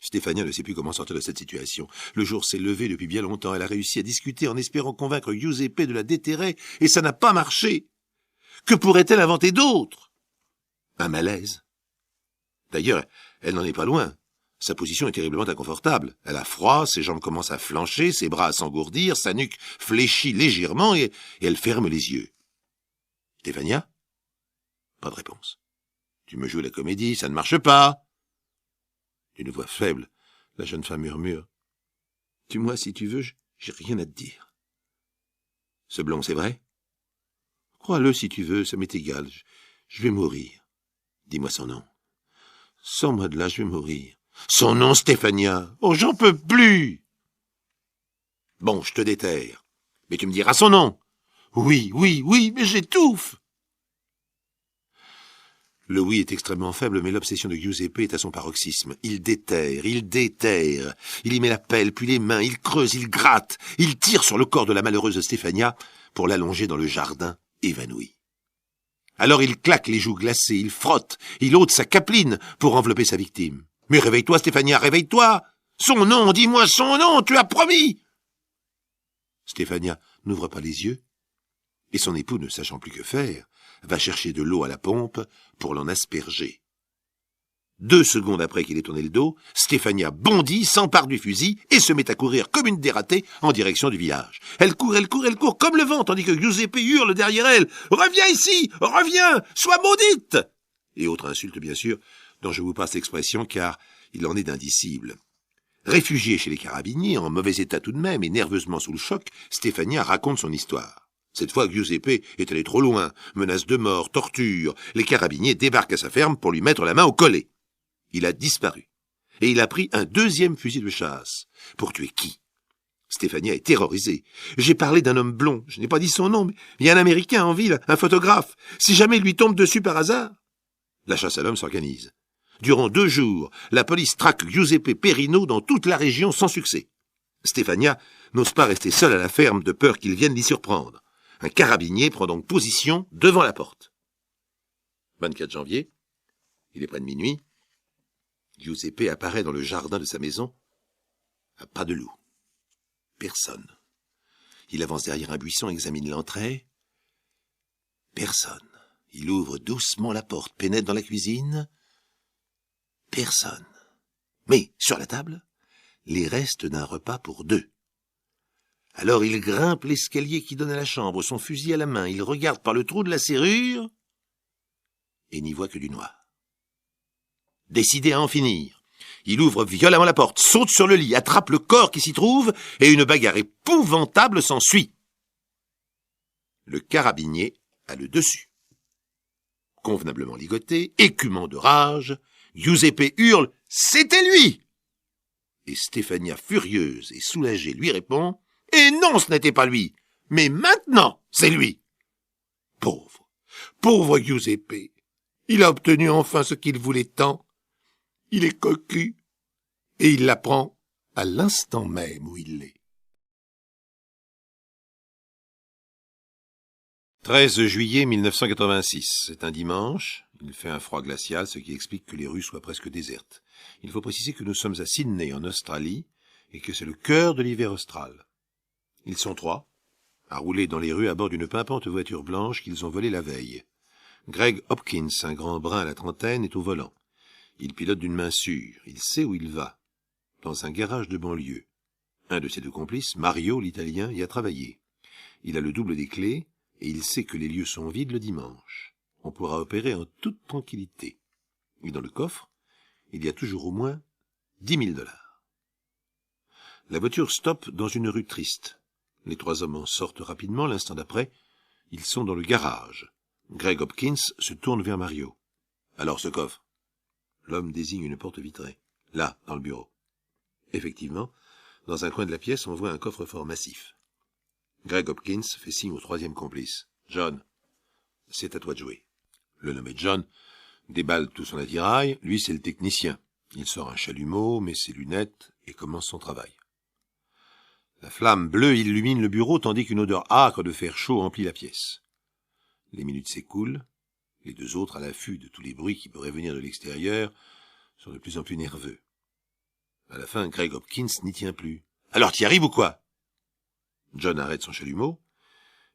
Stéphania ne sait plus comment sortir de cette situation. Le jour s'est levé depuis bien longtemps. Elle a réussi à discuter en espérant convaincre Giuseppe de la déterrer, et ça n'a pas marché. Que pourrait-elle inventer d'autre? Un malaise. D'ailleurs, elle n'en est pas loin. Sa position est terriblement inconfortable. Elle a froid, ses jambes commencent à flancher, ses bras à s'engourdir, sa nuque fléchit légèrement et elle ferme les yeux. Stéphania? Pas de réponse. Tu me joues la comédie, ça ne marche pas. D'une voix faible, la jeune femme murmure. Tue-moi si tu veux, j'ai rien à te dire. Ce blond, c'est vrai? Crois-le si tu veux, ça m'est égal, je vais mourir. Dis-moi son nom. Sors-moi de là, je vais mourir. Son nom, Stéphania. Oh, j'en peux plus. Bon, je te déterre. Mais tu me diras son nom. Oui, mais j'étouffe. Le oui est extrêmement faible, mais l'obsession de Giuseppe est à son paroxysme. Il déterre. Il y met la pelle, puis les mains, il creuse, il gratte. Il tire sur le corps de la malheureuse Stéphania pour l'allonger dans le jardin, évanouie. Alors il claque les joues glacées, il frotte, il ôte sa capeline pour envelopper sa victime. Mais réveille-toi, Stéphania, réveille-toi! Son nom, dis-moi son nom, tu as promis! Stéphania n'ouvre pas les yeux, et son époux, ne sachant plus que faire, va chercher de l'eau à la pompe pour l'en asperger. 2 secondes après qu'il ait tourné le dos, Stéphania bondit, s'empare du fusil et se met à courir comme une dératée en direction du village. Elle court comme le vent, tandis que Giuseppe hurle derrière elle. « Reviens ici! Reviens! Sois maudite !» Et autres insultes, bien sûr, dont je vous passe l'expression car il en est d'indicibles. Réfugiée chez les carabiniers, en mauvais état tout de même et nerveusement sous le choc, Stéphania raconte son histoire. Cette fois, Giuseppe est allé trop loin. Menace de mort, torture. Les carabiniers débarquent à sa ferme pour lui mettre la main au collet. Il a disparu. Et il a pris un 2e fusil de chasse. Pour tuer qui? Stéphania est terrorisée. J'ai parlé d'un homme blond. Je n'ai pas dit son nom, mais il y a un Américain en ville, un photographe. Si jamais il lui tombe dessus par hasard... La chasse à l'homme s'organise. Durant 2 jours, la police traque Giuseppe Perino dans toute la région sans succès. Stéphania n'ose pas rester seule à la ferme de peur qu'ils viennent l'y surprendre. Un carabinier prend donc position devant la porte. 24 janvier, il est près de minuit. Giuseppe apparaît dans le jardin de sa maison, à pas de loup. Personne. Il avance derrière un buisson, examine l'entrée. Personne. Il ouvre doucement la porte, pénètre dans la cuisine. Personne. Mais, sur la table, les restes d'un repas pour 2. Alors il grimpe l'escalier qui donne à la chambre, son fusil à la main, il regarde par le trou de la serrure et n'y voit que du noir. Décidé à en finir, il ouvre violemment la porte, saute sur le lit, attrape le corps qui s'y trouve et une bagarre épouvantable s'ensuit. Le carabinier a le dessus. Convenablement ligoté, écumant de rage, Giuseppe hurle « C'était lui !» Et Stefania, furieuse et soulagée, lui répond « Et non, ce n'était pas lui, mais maintenant, c'est lui !» Pauvre Giuseppe, il a obtenu enfin ce qu'il voulait tant. Il est cocu, et il l'apprend à l'instant même où il l'est. 13 juillet 1986, c'est un dimanche. Il fait un froid glacial, ce qui explique que les rues soient presque désertes. Il faut préciser que nous sommes à Sydney, en Australie, et que c'est le cœur de l'hiver austral. Ils sont 3, à rouler dans les rues à bord d'une pimpante voiture blanche qu'ils ont volée la veille. Greg Hopkins, un grand brun à la trentaine, est au volant. Il pilote d'une main sûre, il sait où il va, dans un garage de banlieue. Un de ses 2 complices, Mario, l'Italien, y a travaillé. Il a le double des clés, et il sait que les lieux sont vides le dimanche. On pourra opérer en toute tranquillité. Et dans le coffre, il y a toujours au moins 10 000 $. La voiture stoppe dans une rue triste. Les 3 hommes en sortent rapidement. L'instant d'après, ils sont dans le garage. Greg Hopkins se tourne vers Mario. « Alors, ce coffre ?» L'homme désigne une porte vitrée. « Là, dans le bureau. » Effectivement, dans un coin de la pièce, on voit un coffre-fort massif. Greg Hopkins fait signe au 3e complice. « John, c'est à toi de jouer. » Le nommé John déballe tout son attirail. Lui, c'est le technicien. Il sort un chalumeau, met ses lunettes et commence son travail. La flamme bleue illumine le bureau tandis qu'une odeur âcre de fer chaud emplit la pièce. Les minutes s'écoulent. Les 2 autres, à l'affût de tous les bruits qui pourraient venir de l'extérieur, sont de plus en plus nerveux. À la fin, Greg Hopkins n'y tient plus. « Alors, t'y arrives ou quoi ?» John arrête son chalumeau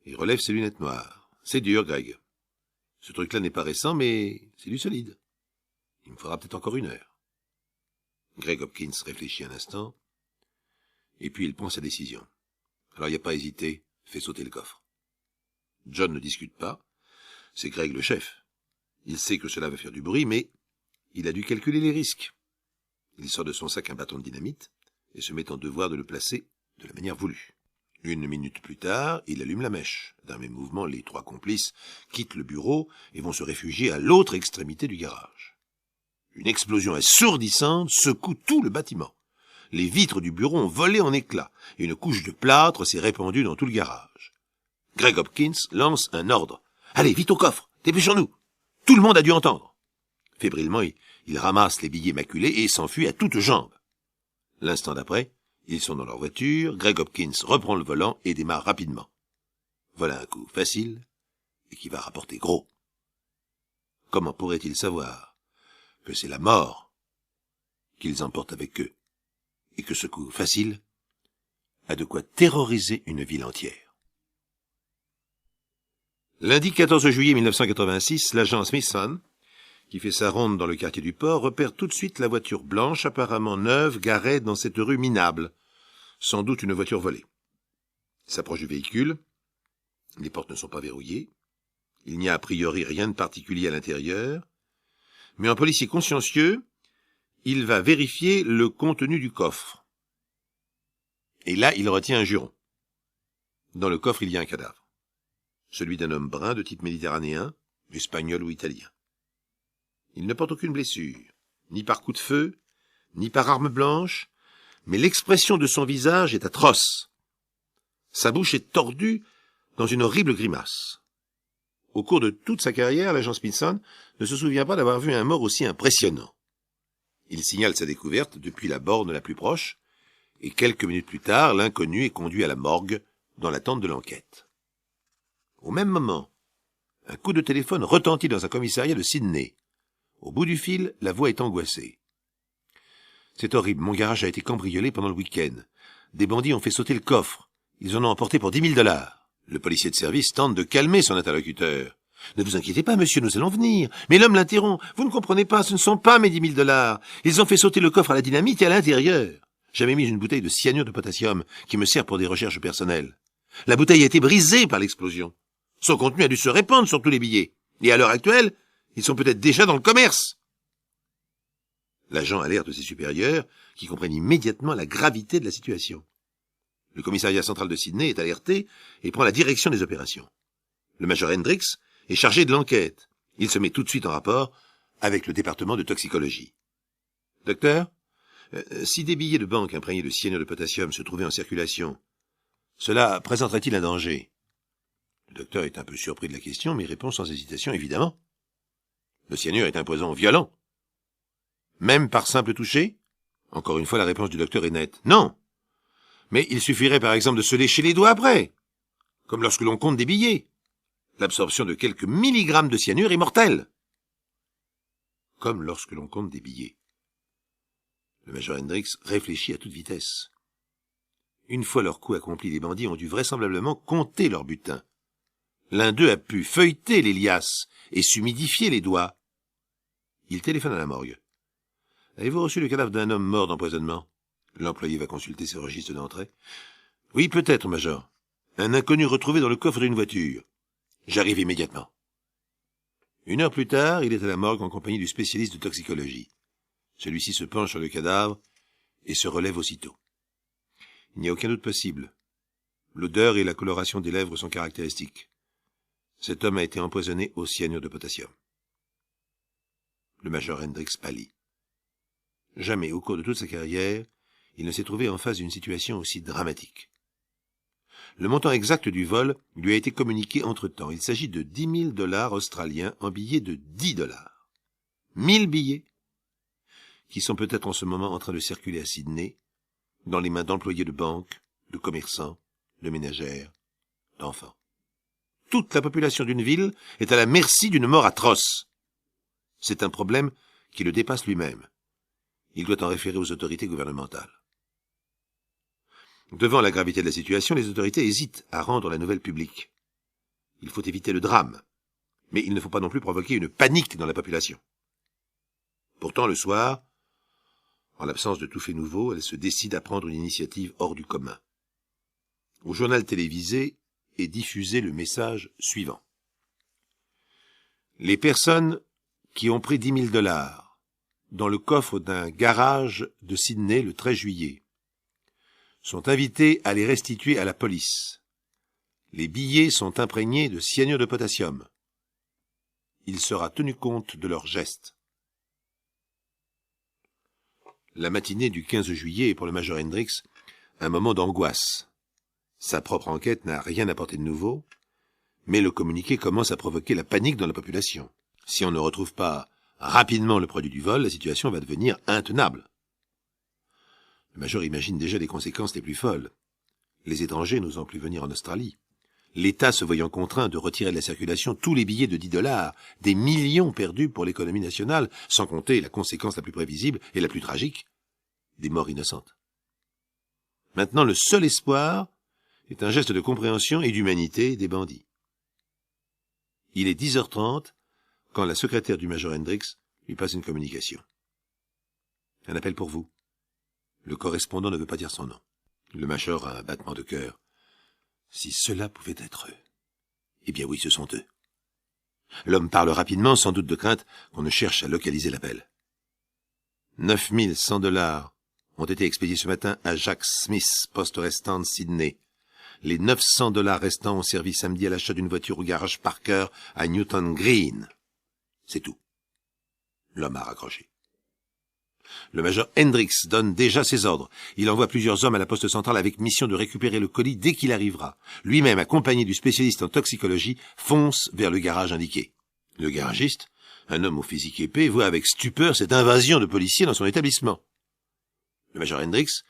et relève ses lunettes noires. « C'est dur, Greg. Ce truc-là n'est pas récent, mais c'est du solide. Il me faudra peut-être encore 1 heure. » Greg Hopkins réfléchit un instant, et puis il prend sa décision. Alors il n'y a pas à hésiter, fait sauter le coffre. John ne discute pas, c'est Greg le chef. Il sait que cela va faire du bruit, mais il a dû calculer les risques. Il sort de son sac un bâton de dynamite et se met en devoir de le placer de la manière voulue. 1 minute plus tard, il allume la mèche. D'un même mouvement, les 3 complices quittent le bureau et vont se réfugier à l'autre extrémité du garage. Une explosion assourdissante secoue tout le bâtiment. Les vitres du bureau ont volé en éclats et une couche de plâtre s'est répandue dans tout le garage. Greg Hopkins lance un ordre. « Allez, vite au coffre, dépêchons-nous !» Tout le monde a dû entendre. Fébrilement, il ramasse les billets maculés et s'enfuit à toutes jambes. L'instant d'après, ils sont dans leur voiture, Greg Hopkins reprend le volant et démarre rapidement. Voilà un coup facile et qui va rapporter gros. Comment pourraient-ils savoir que c'est la mort qu'ils emportent avec eux et que ce coup facile a de quoi terroriser une ville entière? Lundi 14 juillet 1986, l'agent Smithson, qui fait sa ronde dans le quartier du port, repère tout de suite la voiture blanche apparemment neuve garée dans cette rue minable, sans doute une voiture volée. Il s'approche du véhicule, les portes ne sont pas verrouillées, il n'y a a priori rien de particulier à l'intérieur, mais en policier consciencieux, il va vérifier le contenu du coffre. Et là, il retient un juron. Dans le coffre, il y a un cadavre. Celui d'un homme brun de type méditerranéen, espagnol ou italien. Il ne porte aucune blessure, ni par coup de feu, ni par arme blanche, mais l'expression de son visage est atroce. Sa bouche est tordue dans une horrible grimace. Au cours de toute sa carrière, l'agent Smithson ne se souvient pas d'avoir vu un mort aussi impressionnant. Il signale sa découverte depuis la borne la plus proche, et quelques minutes plus tard, l'inconnu est conduit à la morgue dans l'attente de l'enquête. Au même moment, un coup de téléphone retentit dans un commissariat de Sydney. Au bout du fil, la voix est angoissée. « C'est horrible, mon garage a été cambriolé pendant le week-end. Des bandits ont fait sauter le coffre. Ils en ont emporté pour 10 000 $. Le policier de service tente de calmer son interlocuteur. Ne vous inquiétez pas, monsieur, nous allons venir. Mais l'homme l'interrompt. Vous ne comprenez pas, ce ne sont pas mes 10 000 $. Ils ont fait sauter le coffre à la dynamite et à l'intérieur. J'avais mis une bouteille de cyanure de potassium qui me sert pour des recherches personnelles. La bouteille a été brisée par l'explosion. Son contenu a dû se répandre sur tous les billets. Et à l'heure actuelle, ils sont peut-être déjà dans le commerce. L'agent alerte ses supérieurs, qui comprennent immédiatement la gravité de la situation. Le commissariat central de Sydney est alerté et prend la direction des opérations. Le major Hendricks est chargé de l'enquête. Il se met tout de suite en rapport avec le département de toxicologie. Docteur, si des billets de banque imprégnés de cyanure de potassium se trouvaient en circulation, cela présenterait-il un danger? Le docteur est un peu surpris de la question, mais répond sans hésitation, évidemment. Le cyanure est un poison violent. Même par simple toucher? Encore une fois, la réponse du docteur est nette. Non. Mais il suffirait par exemple de se lécher les doigts après, comme lorsque l'on compte des billets. L'absorption de quelques milligrammes de cyanure est mortelle. Comme lorsque l'on compte des billets. Le major Hendricks réfléchit à toute vitesse. Une fois leur coup accompli, les bandits ont dû vraisemblablement compter leur butin. L'un d'eux a pu feuilleter les liasses et s'humidifier les doigts. Il téléphone à la morgue. « Avez-vous reçu le cadavre d'un homme mort d'empoisonnement ?» L'employé va consulter ses registres d'entrée. « Oui, peut-être, major. Un inconnu retrouvé dans le coffre d'une voiture. J'arrive immédiatement. » 1 heure plus tard, il est à la morgue en compagnie du spécialiste de toxicologie. Celui-ci se penche sur le cadavre et se relève aussitôt. Il n'y a aucun doute possible. L'odeur et la coloration des lèvres sont caractéristiques. Cet homme a été empoisonné au cyanure de potassium. Le major Hendricks pâlit. Jamais, au cours de toute sa carrière, il ne s'est trouvé en face d'une situation aussi dramatique. Le montant exact du vol lui a été communiqué entre-temps. Il s'agit de 10 000 $ australiens en billets de 10 $. 1000 billets qui sont peut-être en ce moment en train de circuler à Sydney, dans les mains d'employés de banque, de commerçants, de ménagères, d'enfants. Toute la population d'une ville est à la merci d'une mort atroce. C'est un problème qui le dépasse lui-même. Il doit en référer aux autorités gouvernementales. Devant la gravité de la situation, les autorités hésitent à rendre la nouvelle publique. Il faut éviter le drame, mais il ne faut pas non plus provoquer une panique dans la population. Pourtant, le soir, en l'absence de tout fait nouveau, elle se décide à prendre une initiative hors du commun. Au journal télévisé est diffusé le message suivant. Les personnes qui ont pris 10 000 $ dans le coffre d'un garage de Sydney le 13 juillet sont invitées à les restituer à la police. Les billets sont imprégnés de cyanure de potassium. Il sera tenu compte de leurs gestes. La matinée du 15 juillet est pour le major Hendricks un moment d'angoisse. Sa propre enquête n'a rien apporté de nouveau, mais le communiqué commence à provoquer la panique dans la population. Si on ne retrouve pas rapidement le produit du vol, la situation va devenir intenable. Le major imagine déjà les conséquences les plus folles. Les étrangers n'osant plus venir en Australie. L'État se voyant contraint de retirer de la circulation tous les billets de 10 $, des millions perdus pour l'économie nationale, sans compter la conséquence la plus prévisible et la plus tragique, des morts innocentes. Maintenant, le seul espoir est un geste de compréhension et d'humanité des bandits. Il est 10h30 quand la secrétaire du major Hendricks lui passe une communication. Un appel pour vous. Le correspondant ne veut pas dire son nom. Le major a un battement de cœur. Si cela pouvait être eux. Eh bien oui, ce sont eux. L'homme parle rapidement, sans doute de crainte qu'on ne cherche à localiser l'appel. 9 100 $ ont été expédiés ce matin à Jack Smith, poste restant de Sydney. Les 900 $ restants ont servi samedi à l'achat d'une voiture au garage Parker à Newton Green. C'est tout. L'homme a raccroché. Le major Hendricks donne déjà ses ordres. Il envoie plusieurs hommes à la poste centrale avec mission de récupérer le colis dès qu'il arrivera. Lui-même, accompagné du spécialiste en toxicologie, fonce vers le garage indiqué. Le garagiste, un homme au physique épais, voit avec stupeur cette invasion de policiers dans son établissement. Le major Hendricks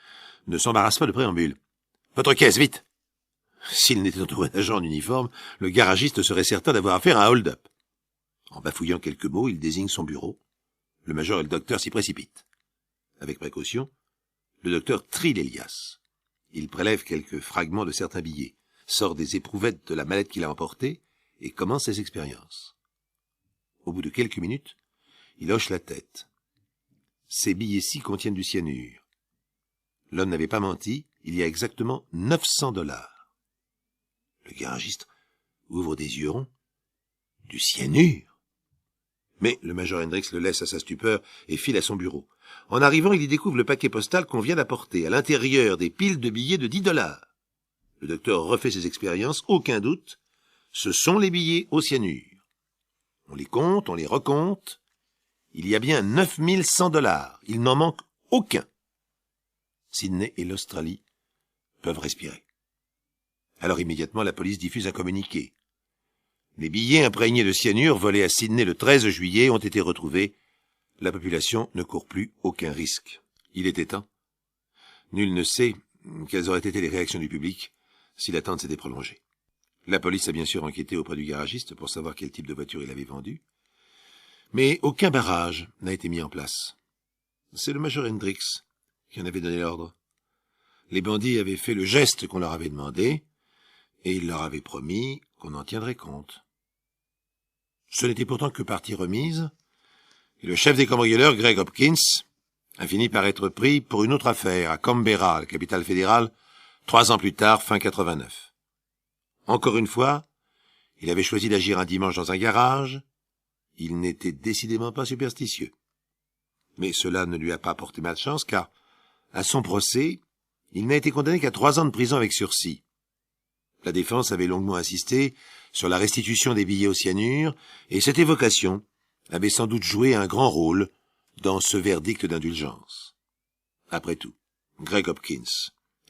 ne s'embarrasse pas de préambule. « Votre caisse, vite !» S'il n'était entouré d'agents en uniforme, le garagiste serait certain d'avoir affaire à un hold-up. En bafouillant quelques mots, il désigne son bureau. Le major et le docteur s'y précipitent. Avec précaution, le docteur trie les liasses. Il prélève quelques fragments de certains billets, sort des éprouvettes de la mallette qu'il a emportée et commence ses expériences. Au bout de quelques minutes, il hoche la tête. Ces billets-ci contiennent du cyanure. L'homme n'avait pas menti, il y a exactement 900 $. Le garagiste ouvre des yeux ronds. Du cyanure? Mais le major Hendricks le laisse à sa stupeur et file à son bureau. En arrivant, il y découvre le paquet postal qu'on vient d'apporter, à l'intérieur des piles de billets de 10 $. Le docteur refait ses expériences, aucun doute. Ce sont les billets au cyanure. On les compte, on les recompte. Il y a bien 9100 $. Il n'en manque aucun. Sydney et l'Australie peuvent respirer. Alors immédiatement, la police diffuse un communiqué. Les billets imprégnés de cyanure volés à Sydney le 13 juillet ont été retrouvés. La population ne court plus aucun risque. Il était temps. Nul ne sait quelles auraient été les réactions du public si l'attente s'était prolongée. La police a bien sûr enquêté auprès du garagiste pour savoir quel type de voiture il avait vendu. Mais aucun barrage n'a été mis en place. C'est le major Hendricks qui en avait donné l'ordre. Les bandits avaient fait le geste qu'on leur avait demandé, et il leur avait promis qu'on en tiendrait compte. Ce n'était pourtant que partie remise, et le chef des cambrioleurs, Greg Hopkins, a fini par être pris pour une autre affaire à Canberra, la capitale fédérale, 3 ans plus tard, fin 89. Encore une fois, il avait choisi d'agir un dimanche dans un garage. Il n'était décidément pas superstitieux. Mais cela ne lui a pas porté malchance, car, à son procès, il n'a été condamné qu'à 3 ans de prison avec sursis. La défense avait longuement insisté sur la restitution des billets au cyanure, et cette évocation avait sans doute joué un grand rôle dans ce verdict d'indulgence. Après tout, Greg Hopkins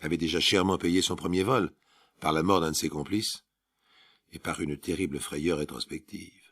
avait déjà chèrement payé son premier vol par la mort d'un de ses complices et par une terrible frayeur rétrospective.